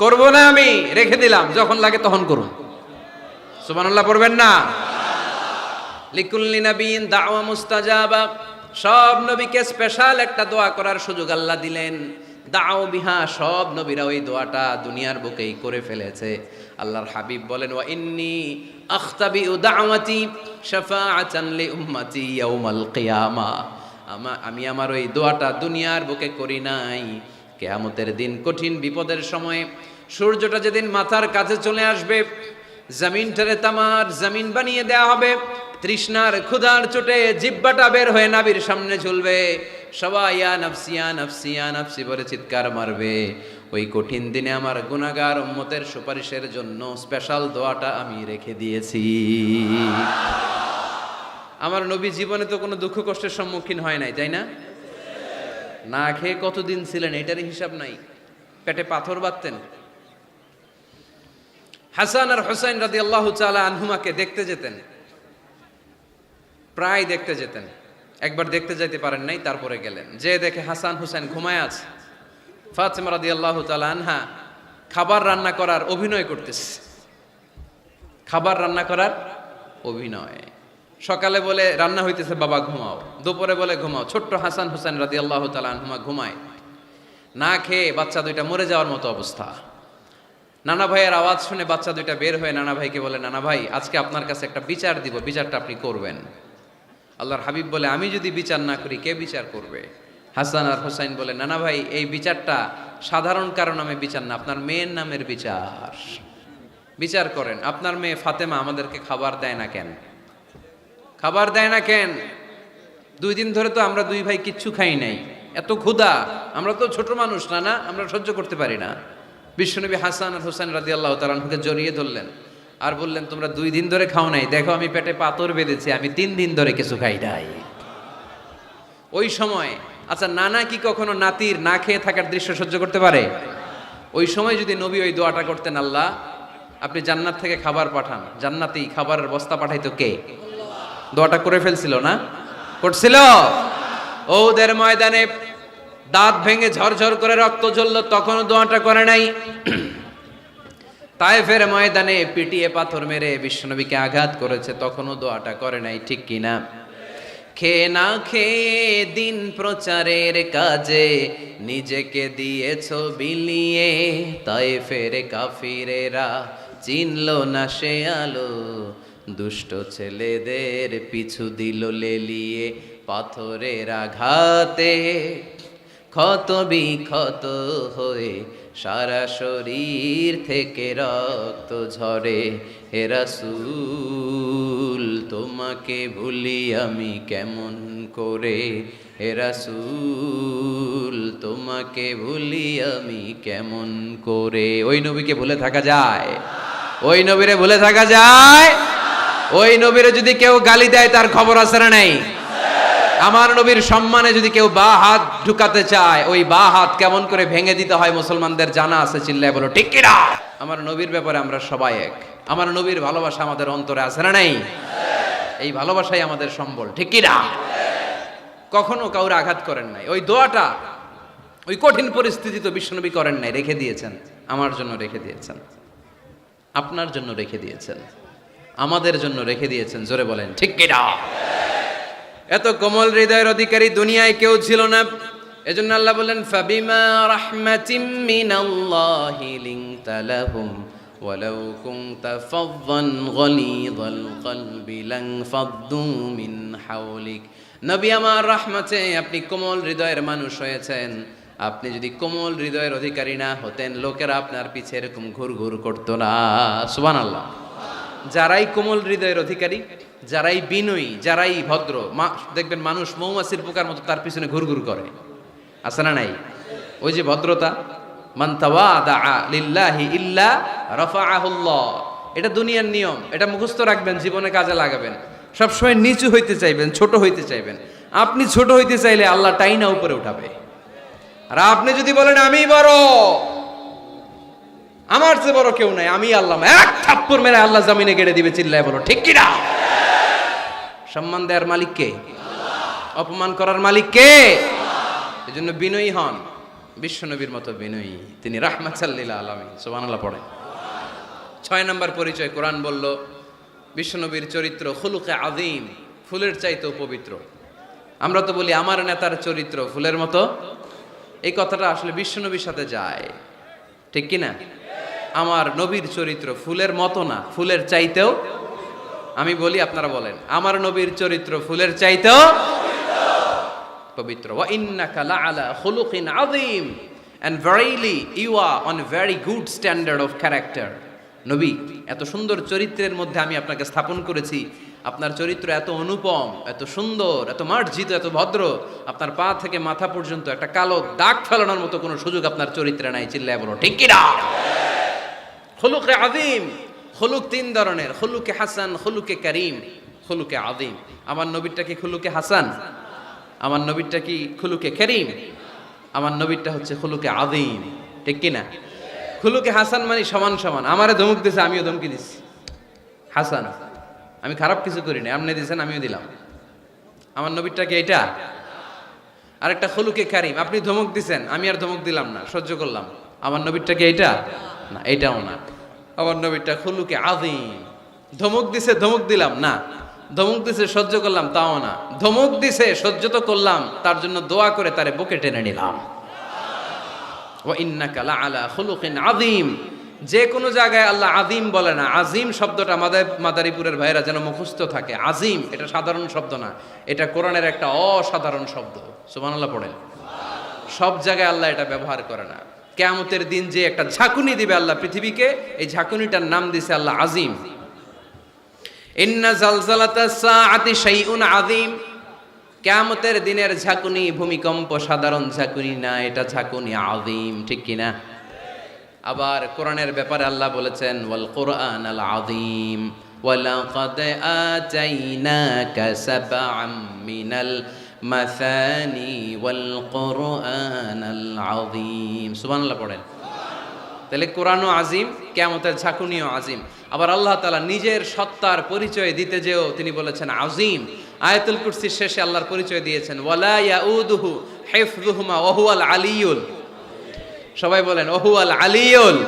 করবো না, আমি রেখে দিলাম, যখন লাগে তখন করুন। সুবহানাল্লাহ পড়বেন না? লিকুল্লি নবিয়িন দাওয়া মুস্তাজাবা, সব নবীকে স্পেশাল একটা দোয়া করার সুযোগ আল্লাহ দিলেন। দাও বিহা, সব নবীরা ওই দোয়াটা দুনিয়ার বুকেই করে ফেলেছে। আল্লাহর হাবিব বলেন ওয়া ইন্নী আখতাবিউ দাওয়াতি শাফাআতান লি উম্মতি ইয়াউমাল কিয়ামা। আমি আমার ওই দোয়াটা দুনিয়ার বুকে করি নাই, কিয়ামতের দিন কঠিন বিপদের সময়ে, সূর্যটা যেদিন মাথার কাছে চলে আসবে, জমিনটারে তামার জমিন বানিয়ে দেয়া হবে, তৃষ্ণার ক্ষুধার চোটে জিহ্বাটা বের হয়ে নাবির সামনে ঝুলবে, সবাই ইয়া নাফসি ইয়া নাফসি ইয়া নাফসি বলে চিৎকার মারবে। ওই কঠিন দিনে আমার গুনাহগার উম্মতের সুপারিশের জন্য স্পেশাল দোয়াটা আমি রেখে দিয়েছি। আমার নবী জীবনে তো কোনো দুঃখ কষ্টের সম্মুখীন হয় নাই, তাই না? না খেয়ে কতদিন ছিলেন এটারই হিসাব নাই, পেটে পাথর বাঁধতেন। হাসান আর হুসাইন রাদিয়াল্লাহু তাআলা আনহুমাকে দেখতে যেতেন, প্রায় দেখতে যেতেন। একবার দেখতে যাইতে পারেন নাই, তারপরে গেলেন। যে দেখে হাসান হুসাইন ঘুমায় আছে, ফাতিমা রাদিয়াল্লাহু তাআলা আনহা খাবার রান্না করার অভিনয় করতেছে। খাবার রান্না করার অভিনয়। সকালে বলে রান্না হইতেছে, বাবা ঘুমাও। দুপুরে বলে ঘুমাও। ছোট্ট হাসান হুসাইন রাদিয়াল্লাহু তাআলা আনহুমা ঘুমায়, না খেয়ে বাচ্চা দুইটা মরে যাওয়ার মতো অবস্থা। নানা ভাইয়ের আওয়াজ শুনে বাচ্চা দুইটা বের হয়ে নানা ভাইকে বলে, নানা ভাই আজকে আপনার কাছে একটা বিচার দিব, বিচারটা আপনি করবেন। আল্লাহর হাবিব বলে, আমি যদি বিচার না করি কে বিচার করবে? হাসান আর হুসাইন বলে, নানা ভাই এই বিচারটা সাধারণ কারণ নামে বিচার না, আপনার মেয়ের নামের বিচার। বিচার করেন, আপনার মেয়ে ফাতেমা আমাদেরকে খাবার দেয় না কেন? খাবার দেয় না কেন? 2 দিন ধরে তো আমরা দুই ভাই কিচ্ছু খাই নাই, এত ক্ষুধা, আমরা তো ছোট মানুষ না, না আমরা সহ্য করতে পারি না। বিশ্বনবী হাসান আর হুসাইন রাদিয়াল্লাহু তাআলা আনহুকে জড়িয়ে ধরলেন আর বললেন, তোমরা 2 দিন ধরে খাও নাই, দেখো আমি পেটে পাথর বেঁধেছি, আমি 3 দিন ধরে কিছু খাই নাই। ওই সময় আচ্ছা, নানা কি কখনো নাতির না খেয়ে থাকার দৃশ্য সহ্য করতে পারে? ওই সময় যদি নবী ওই দোয়াটা করতেন, আল্লাহ আপনি জান্নাত থেকে খাবার পাঠান, জান্নাতি খাবারের বস্তা পাঠাইতো কে? দোয়াটা করে ফেলছিল না? করছিল? ওদের ময়দানে দাঁত ভেঙে ঝরঝর করে রক্ত ঝরল, তখনও দোয়াটা করে নাই। তায়েফের ময়দানে পিটিয়ে পাথর মেরে বিশ্বনবীকে আঘাত করেছে, তখনও দোয়াটা করে নাই, ঠিক কিনা? খেয়ে না খেয়ে দিন প্রচারের কাজে নিজেকে দিয়েছ বিলিয়ে, তায়েফের কাফিরেরা চিনল না সে আলো, দুষ্ট ছেলেদের পিছু দিল লেলিয়ে, পাথরের আঘাতে ক্ষত বিক্ষত হয়ে সারা শরীর থেকে রক্ত ঝরে। হে রাসূল তোমাকে ভুলি আমি কেমন করে, হে রাসূল তোমাকে ভুলি আমি কেমন করে। ওই নবীকে ভুলে থাকা যায়? ওই নবীরে ভুলে থাকা যায়? ওই নবীরে যদি কেউ গালি দেয় তার খবর আছে না নাই? আমার নবীর সম্মানে যদি কেউ বা হাত ঢুকাতে চায়, ওই বা হাত কেমন করে ভেঙে দিতে হয় মুসলমানদের জানা আছে, চিল্লায় বলো ঠিক কিনা? আমার নবীর ব্যাপারে আমরা সবাই এক। আমার নবীর ভালোবাসা আমাদের অন্তরে আছে না নাই? এই ভালোবাসাই আমাদের সম্বল, ঠিক কিনা? কখনো কাউরে আঘাত করেন নাই। ওই দোয়াটা ওই কঠিন পরিস্থিতি তো বিশ্বনবী করেন নাই, রেখে দিয়েছেন। আমার জন্য রেখে দিয়েছেন, আপনার জন্য রেখে দিয়েছেন, আমাদের জন্য রেখে দিয়েছেন। জোরে বলেন ঠিক কিনা? এত কোমল হৃদয়ের অধিকারী দুনিয়ায় কেউ ছিল না। এজন্য আল্লাহ বলেন, ফাবিমা রাহমাতিম মিনাল্লাহি লিনতা লাহুম ওয়ালাউ কুনতা ফাযযান গালিযাল কলবি লানফাদ্দু মিন হাওলিক। নবী আমার, রহমতে আপনি কোমল হৃদয়ের মানুষ হয়েছেন। আপনি যদি কোমল হৃদয়ের অধিকারী না হতেন, লোকেরা আপনার পিছে এরকম ঘুরঘুর করতো না। সুবহানাল্লাহ। যারাই কোমল হৃদয়ের অধিকারী, যারাই বিনয়ী, যারাই ভদ্র, দেখবেন মানুষ মৌমাছির পোকার মতো তার পিছনে ঘুরঘুর করে, আছে না নাই? ওই যে ভদ্রতা, মান তাওয়াদা লিল্লাহি ইল্লা রাফাআহুল্লাহ, এটা দুনিয়ার নিয়ম। এটা মুখস্থ রাখবেন, জীবনে কাজে লাগাবেন। সবসময় নিচু হইতে চাইবেন, ছোট হইতে চাইবেন। আপনি ছোট হইতে চাইলে আল্লাহ টাইনা উপরে উঠাবে। আর আপনি যদি বলেন আমি বড়, আমার চেয়ে বড় কেউ নাই, আমি আল্লাহ, এক থাপ্পড় মেরে আল্লাহ জমিনে গেড়ে দিবে, চিল্লায় বলো ঠিক কিনা? সম্মান দেওয়ার মালিক কে? অপমান করার মালিক কে? এজন্য বিনয়ী হন, বিশ্বনবীর মতো বিনয়ী। তিনি রাহমাতাল লিল আলামিন। সুবহানাল্লাহ পড়ে। 6 নম্বর পরিচয় কোরআন বলল, বিশ্বনবীর চরিত্র খুলুকে আযীম, ফুলের চাইতেও পবিত্র। আমরা তো বলি আমার নেতার চরিত্র ফুলের মতো, এই কথাটা আসলে বিশ্বনবীর সাথে যায়, ঠিক কিনা? আমার নবীর চরিত্র ফুলের মতো না, ফুলের চাইতেও। আমি বলি, আপনারা বলেন, আমার নবীর চরিত্র ফুলের চাইতেও পবিত্র। ওয়া ইন্নাকা লাআলা খুলুকিন আযীম, and verily you are on a very good standard of character. নবী, এত সুন্দর চরিত্রের মধ্যে আমি আপনাকে স্থাপন করেছি। আপনার চরিত্র এত অনুপম, এত সুন্দর, এত মার্জিত, এত ভদ্র, আপনার পা থেকে মাথা পর্যন্ত একটা কালো দাগ ফেলানোর মতো কোনো সুযোগ আপনার চরিত্রে নাই, চিল্লায় বলো ঠিক কিনা? খুলুকে আযীম। খুলুক 3 ধরনের, খুলুকে হাসান, খুলুকে কারীম, খুলুকে আযীম। আমার নবীরটা কি খুলুকে হাসান? আমার নবীরটা কি খুলুকে কারীম? আমার নবীরটা হচ্ছে খুলুকে আযীম, ঠিক কিনা? খুলুকে হাসান মানে সমান সমান। আমারে ধমক দিছে, আমিও ধমকি দিচ্ছি, হাসান। আমি খারাপ কিছু করি না, আপনি দিয়েছেন আমিও দিলাম। আমার নবীরটা কি এটা? আরেকটা খুলুকে কারীম, আপনি ধমক দিছেন, আমি আর ধমক দিলাম না, সহ্য করলাম। আমার নবীরটা কি এটা? না, এটাও না। আমার নবীরটা খুলুকে আযীম। ধমক দিছে, ধমক দিলাম না, ধমক দিছে সহ্য করলাম, তাও না। ধমক দিছে, সহ্য তো করলাম, তার জন্য দোয়া করে তারে বুকে টেনে নিলাম। ওয়া ইন্নাকা লাআলা খুলুকিন আযীম। যে কোনো জায়গায় আল্লাহ আযীম বলে না। আযীম শব্দটা মাদারীপুরের ভাইরা যেন মুখস্থ থাকে। আযীম এটা সাধারণ শব্দ না, এটা কোরআনের একটা অসাধারণ শব্দ। সুবহানাল্লাহ পড়েন। সব জায়গায় আল্লাহ এটা ব্যবহার করে না। কিয়ামতের দিন যে একটা ঝাঁকুনি দিবে আল্লাহ পৃথিবীকে, এই ঝাঁকুনিটার নাম দিয়েছে আল্লাহ আযীম। ইন্না জালজালাতাস সাআতি শাইউন আযীম। কিয়ামতের দিনের ঝাঁকুনি ভূমিকম্প সাধারণ ঝাঁকুনি না, এটা ঝাঁকুনি আযীম, ঠিক কিনা? আবার কোরআনের ব্যাপারে আল্লাহ বলেছেন, ওয়াল কুরআনাল আযীম ওয়ালাকাদ আতাইনাকা সাবআম মিনাল মাসানি ওয়াল কুরআনাল আযীম। সুবহানাল্লাহ পড়েন। তাহলে কোরআনও আযীম, কিয়ামতের ঝাঁকুনিও আযীম। আবার আল্লাহ তাআলা নিজের সত্তার পরিচয় দিতে যেও তিনি বলেছেন আযীম। আয়াতুল কুরসির শেষে আল্লাহর পরিচয় দিয়েছেন, ওয়ালা ইয়াউদুহু হিফযুহুমা ওয়া হুয়াল আলিয়ুল। সবাই বলেন ওয়া হুয়াল আলিয়ুল।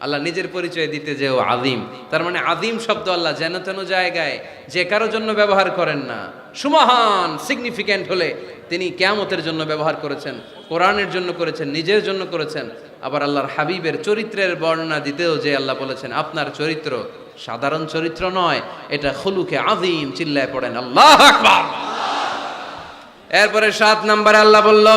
আল্লাহ নিজের পরিচয় দিতে যেও আযীম, তার মানে আযীম শব্দ আল্লাহ যেন তেন জায়গায় যে কারোর জন্য ব্যবহার করেন না। সুমহান সিগনিফিক্যান্ট হলে তিনি কিয়ামতের জন্য ব্যবহার করেছেন, কোরআনের জন্য করেছেন, নিজের জন্য করেছেন। আবার আল্লাহর হাবিবের চরিত্রের বর্ণনা দিতেও যে আল্লাহ বলেছেন আপনার চরিত্র সাধারণ চরিত্র নয়, এটা খুলুকে আযীম। চিল্লায় পড়েন আল্লাহু আকবার। এরপরে 7 নম্বরে আল্লাহ বলল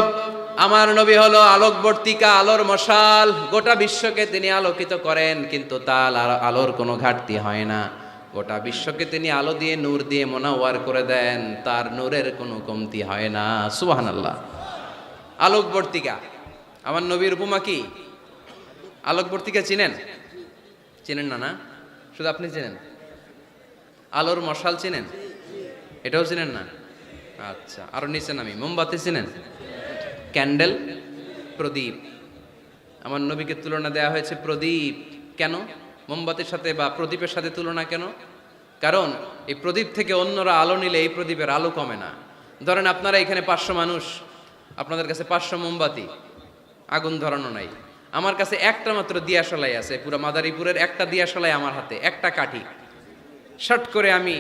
আমার নবী হলো আলোকবর্তিকা, আলোর মশাল। গোটা বিশ্বকে তিনি আলোকিত করেন, কিন্তু তার আলোর কোনো ঘাটতি হয় না। গোটা বিশ্বকে তিনি আলো দিয়ে নূর দিয়ে মোনাওয়ার করে দেন, তার নূরের কোনো কমতি হয় না। সুবহানাল্লাহ। আলোকবর্তিকা, আমার নবীর উপমা কি? আলোকবর্তিকা চিনেন? চিনেন না? না, শুধু আপনি চিনেন? আলোর মশাল চিনেন? এটাও চিনেন না? আচ্ছা, আরো নিচে নামি। মোমবাতি চিনেন? ক্যান্ডেল, প্রদীপ। আমার নবীকে তুলনা দেওয়া হয়েছে প্রদীপ। কেন মোমবাতির সাথে বা প্রদীপের সাথে তুলনা কেন? কারণ এই প্রদীপ থেকে অন্যরা আলো নিলে এই প্রদীপের আলো কমে না। ধরেন আপনারা এখানে 500 মানুষ, আপনাদের কাছে 500 মোমবাতি, আগুন ধরানো নাই। আমার কাছে একটা মাত্র দিয়াশলাই আছে, পুরো মাদারীপুরের একটা দিয়াশলাই আমার হাতে, একটা কাঠি। শর্ট করে আমি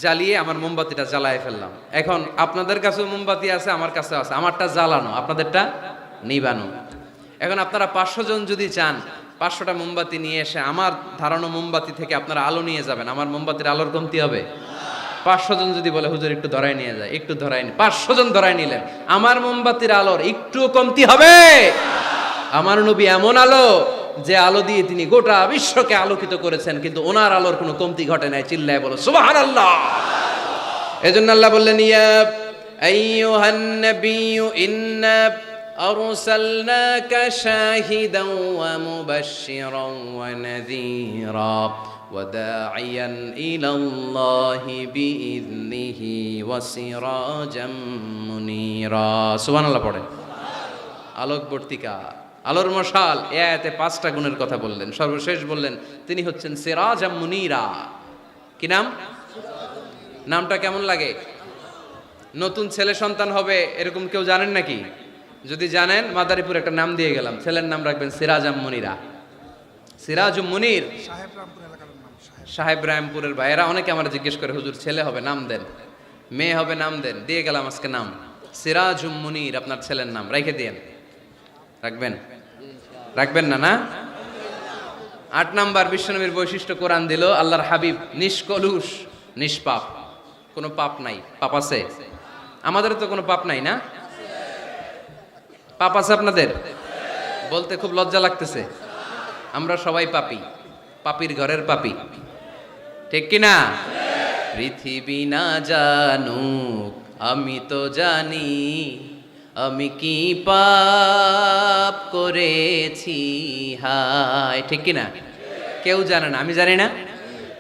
জ্বালিয়ে আমার মোমবাতিটা জ্বালায় ফেললাম। এখন আপনাদের কাছেও মোমবাতি আছে, আমার কাছে আছে, আমারটা জ্বালানো, আপনাদেরটা নিবানো। এখন আপনারা 500 জন যদি চান 500টা মোমবাতি নিয়ে এসে আমার ধারণা মোমবাতি থেকে আপনারা আলো নিয়ে যাবেন, আমার মোমবাতির আলোর কমতি হবে? 500 জন যদি বলে হুজুর একটু ধরাই নিয়ে যায়, একটু ধরাই নি, 500 জন ধরাই নিলেন, আমার মোমবাতির আলোর একটু কমতি হবে? আমার নবী এমন আলো যে আলো দিয়ে তিনি গোটা বিশ্বকে আলোকিত করেছেন, কিন্তু ওনার আলোর কোনো কমতি ঘটে নাই। চিল্লায় বলো সুবহানাল্লাহ। এজন্য আল্লাহ বললেন ইয়া আইয়ুহান নাবিয়্যু ইন্না আরসালনাকা শাহিদান ওয়া মুবাশশিরান ওয়া নাযীরা ওয়া দাঈয়ান ইলাল্লাহি বিইذনিহি ওয়া সিরাজাম মুনীরা। সুবহানাল্লাহ পড়েন। আলোকবর্তিকা, আলোর মশাল। এ আয়াতে 5টা গুণের কথা বললেন। সর্বশেষ বললেন তিনি হচ্ছেন সিরাজাম মুনীরা। কি নাম? নামটা কেমন লাগে? নতুন ছেলে সন্তান হবে এরকম কেউ জানেন নাকি? যদি জানেন মাদারীপুর একটা নাম দিয়ে গেলাম, ছেলের নাম রাখবেন সিরাজাম মুনীরা। সিরাজুম মুনীর। সাহেব রামপুরের ভাইয়েরা অনেকে আমার জিজ্ঞেস করে হুজুর ছেলে হবে নাম দেন, মেয়ে হবে নাম দেন। দিয়ে গেলাম আজকে নাম সিরাজুম মুনীর, আপনার ছেলের নাম রেখে দিয়েন। রাখবেন? রাখবেন না? না। 8 নাম্বার বিশ্বনবীর বৈশিষ্ট্য কোরআন দিল, আল্লাহর হাবিব নিষ্কলুষ, নিষ্পাপ, কোনো পাপ নাই। পাপ আছে? আমাদের তো কোনো পাপ নাই, না? পাপ আছে আপনাদের? বলতে খুব লজ্জা লাগতেছে। আমরা সবাই পাপী, পাপীর ঘরের পাপী, ঠিক কিনা? পৃথিবী না জানুক আমি তো জানি, আমি কি পাপ করেছি হায়, ঠিক কিনা? কেউ জানে না, আমি জানি না।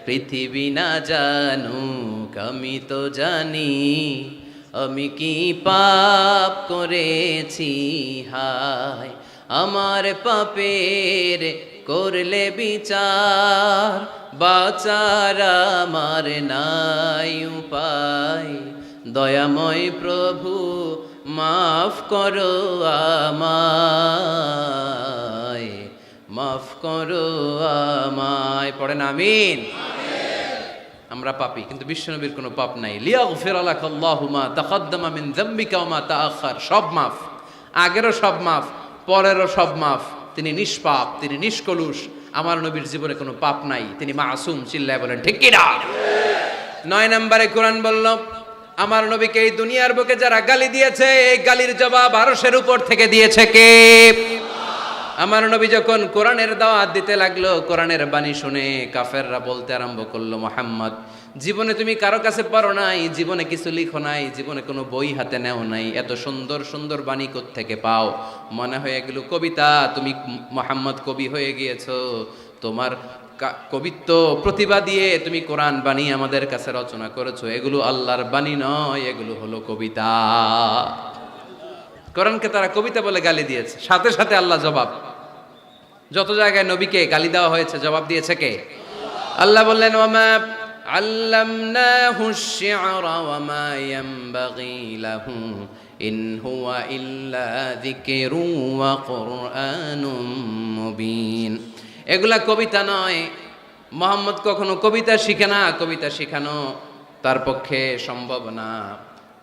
পৃথিবী না জানুক আমি তো জানি, আমি কি পাপ করেছি হায়। আমার পাপের করলে বিচার, বাঁচার আমার নাই উপায়। দয়াময় প্রভু মাফ করো আমায়, মাফ করো আমায়। পড়েন আমিন। আমরা পাপী, কিন্তু বিশ্বনবীর কোনো পাপ নাই। লিয়াগফির লাকাল্লাহু মা তাকাদ্দামা মিন যামবিকা ওয়া মা তাআখার। সব মাফ, আগেরও সব মাফ, পরেরও সব মাফ। তিনি নিষ্পাপ, তিনি নিষ্কলুষ। আমার নবীর জীবনে কোনো পাপ নাই, তিনি মাসুম। চিল্লায় বলেন ঠিক কি না? 9 নম্বরে কোরআন বলল আমার নবীকে এই দুনিয়ার বুকে যারা গালি দিয়েছে, এই গালির জবাব আরশের উপর থেকে দিয়েছে কে? আমার নবী যখন কোরআনের দাওয়াত দিতে লাগলো, কোরআনের বাণী শুনে কাফেররা বলতে আরম্ভ করলো মুহাম্মদ জীবনে তুমি কারো কাছে পড়ো নাই, জীবনে কিছু লিখো নাই, জীবনে কোনো বই হাতে নেও নাই, এত সুন্দর সুন্দর বাণী কোত্থেকে পাও? মনে হয় এগুলো কবিতা, তুমি মুহাম্মদ কবি হয়ে গিয়েছো, তোমার কবিত্ব প্রতিভা দিয়ে তুমি কোরআন বাণী আমাদের কাছে রচনা করেছো, এগুলো আল্লাহর বাণী নয়, এগুলো হলো কবিতা। কোরআনকে তারা কবিতা বলে গালি দিয়েছে। সাথে সাথে আল্লাহ জবাব, যত জায়গায় নবীকে গালি দেওয়া হয়েছে জবাব দিয়েছে কে? আল্লাহ বললেন ওয়ামা আল্লামনাহু আশ-শি'রা ওয়ামা ইয়ানবাগী লাহু ইন হুয়া ইল্লা যিকরুন ওয়া কুরআনুম মুবিন। এগুলা কবিতা নয়। মোহাম্মদ কখনো কবিতা শিখে না, কবিতা শিখানো তার পক্ষে সম্ভব না,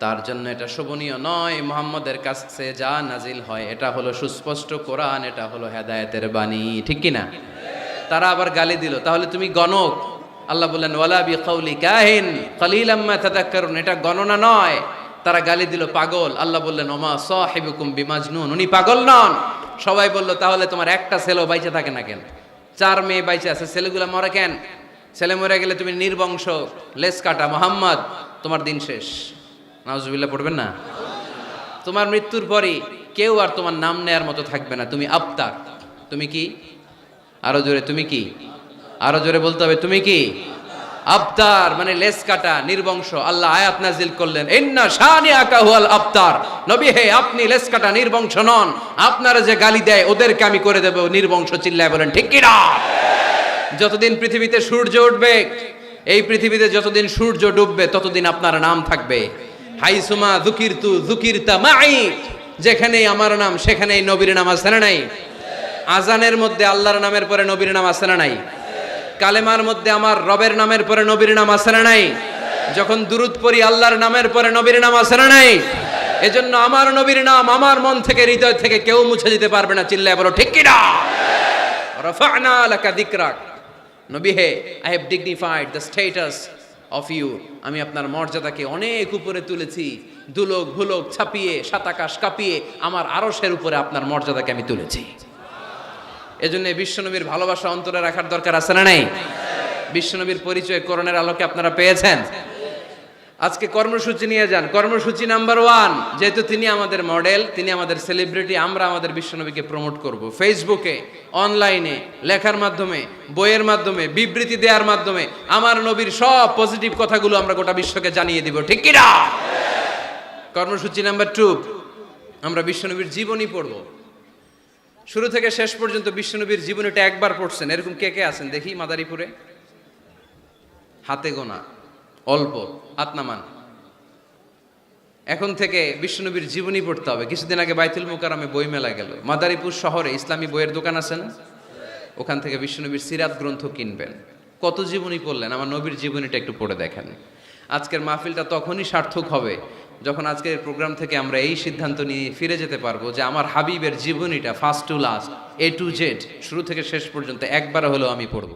তার জন্য এটা শোভনীয় নয়। মুহাম্মদের কাছে যা নাজিল হয় এটা হলো সুস্পষ্ট কোরআন, এটা হলো হেদায়েতের বাণী, ঠিক কি না? তারা আবার গালি দিল, তাহলে তুমি গণক। আল্লাহ বললেন ওয়ালা বিকাউলি কাহিন কালিলাম মা তাযাক্কারুন, এটা গণনা নয়। তারা গালি দিল পাগল। আল্লাহ বললেন ওমা সাহিবুকুম বিমাজনুন, উনি পাগল নন। সবাই বলল তাহলে তোমার একটা ছেলেও বাইচে থাকে না কেন? 4 মেয়ে বাইচে আছে, ছেলেগুলা মরে কেন? ছেলে মরে গেলে তুমি নির্বংশ, লেস কাটা। মুহাম্মদ, তোমার দিন শেষ। নাউজুবিল্লাহ পড়বেন না? তোমার মৃত্যুর পরই কেউ আর তোমার নাম নেয়ার মতো থাকবে না। তুমি আবতার। তুমি কি? আরো জোরে, তুমি কি? আরো জোরে বলতে হবে, তুমি কি? আবতার মানে লেস কাটা, নির্বংশ। আল্লাহ আয়াত নাজিল করলেন ইন্না শানিআকা হুয়াল আবতার। নবী হে, আপনি লেস কাটা, নির্বংশ নন। আপনারা যে গালি দেয় ওদেরকে আমি করে দেব নির্বংশ। চিল্লায় বলেন ঠিক কি না? যতদিন পৃথিবীতে সূর্য উঠবে, এই পৃথিবীতে যতদিন সূর্য ডুববে ততদিন আপনার নাম থাকবে। হাইসুমা যুকিরতু যুকিরতা মাই, যেখানেই আমার নাম সেখানেই নবীর নাম আছে না নাই? আজানের মধ্যে আল্লাহর নামের পরে নবীর নাম আছে না নাই? কালেমার মধ্যে আমার রবের নামের পরে নবীর নাম আছে না নাই? যখন দুরূদ পড়ি আল্লাহর নামের পরে নবীর নাম আছে না নাই? এজন্য আমার নবীর নাম আমার মন থেকে, হৃদয় থেকে কেউ মুছে দিতে পারবে না। চিল্লায় বলো ঠিক কি না? রাফা'না লাকা যিকরাক। নবী হে, I have dignified the status of you. আমি আপনার মর্যাদাকে অনেক উপরে তুলেছি। দুলোক ভুলোক ছাপিয়ে, সাত আকাশ কাঁপিয়ে আমার আরশের উপরে আপনার মর্যাদাকে আমি তুলেছি। এজন্য বিশ্বনবীর ভালোবাসা অন্তরে রাখার দরকার আছে না নাই? বিশ্বনবীর পরিচয় কোরআনের আলোকে আপনারা পেয়েছেন। আজকে কর্মসূচি নিয়ে যান। কর্মসূচি নাম্বার 1, যেহেতু তিনি আমাদের মডেল, তিনি আমাদের সেলিব্রিটি, আমরা আমাদের বিশ্বনবীকে প্রমোট করব। ফেসবুকে, অনলাইনে, লেখার মাধ্যমে, বইয়ের মাধ্যমে, বিবৃতি দেওয়ার মাধ্যমে আমার নবীর সব পজিটিভ কথাগুলো আমরা গোটা বিশ্বকে জানিয়ে দিব, ঠিক কি না? কর্মসূচি নাম্বার 2, আমরা বিশ্বনবীর জীবনী পড়ব। শুরু থেকে শেষ পর্যন্ত বিশ্বনবীর জীবনীটা একবার পড়ছেন এরকম কে কে আছেন দেখি মাদারীপুরে? হাতে গোনা, অল্প, হাত নামান। এখন থেকে বিশ্বনবীর জীবনী পড়তে হবে। কিছুদিন আগে বাইতুল মুকাররমে বই মেলা গেল। মাদারীপুর শহরে ইসলামী বইয়ের দোকান আছে না? ওখান থেকে বিশ্বনবীর সিরাত গ্রন্থ কিনবেন। কত জীবনী পড়লেন, আমার নবীর জীবনীটা একটু পড়ে দেখেন। আজকের মাহফিলটা তখনই সার্থক হবে যখন আজকের প্রোগ্রাম থেকে আমরা এই সিদ্ধান্ত নিয়ে ফিরে যেতে পারবো যে আমার হাবিবের জীবনীটা first to last, A to Z, শুরু থেকে শেষ পর্যন্ত একবার হলেও আমি পড়বো।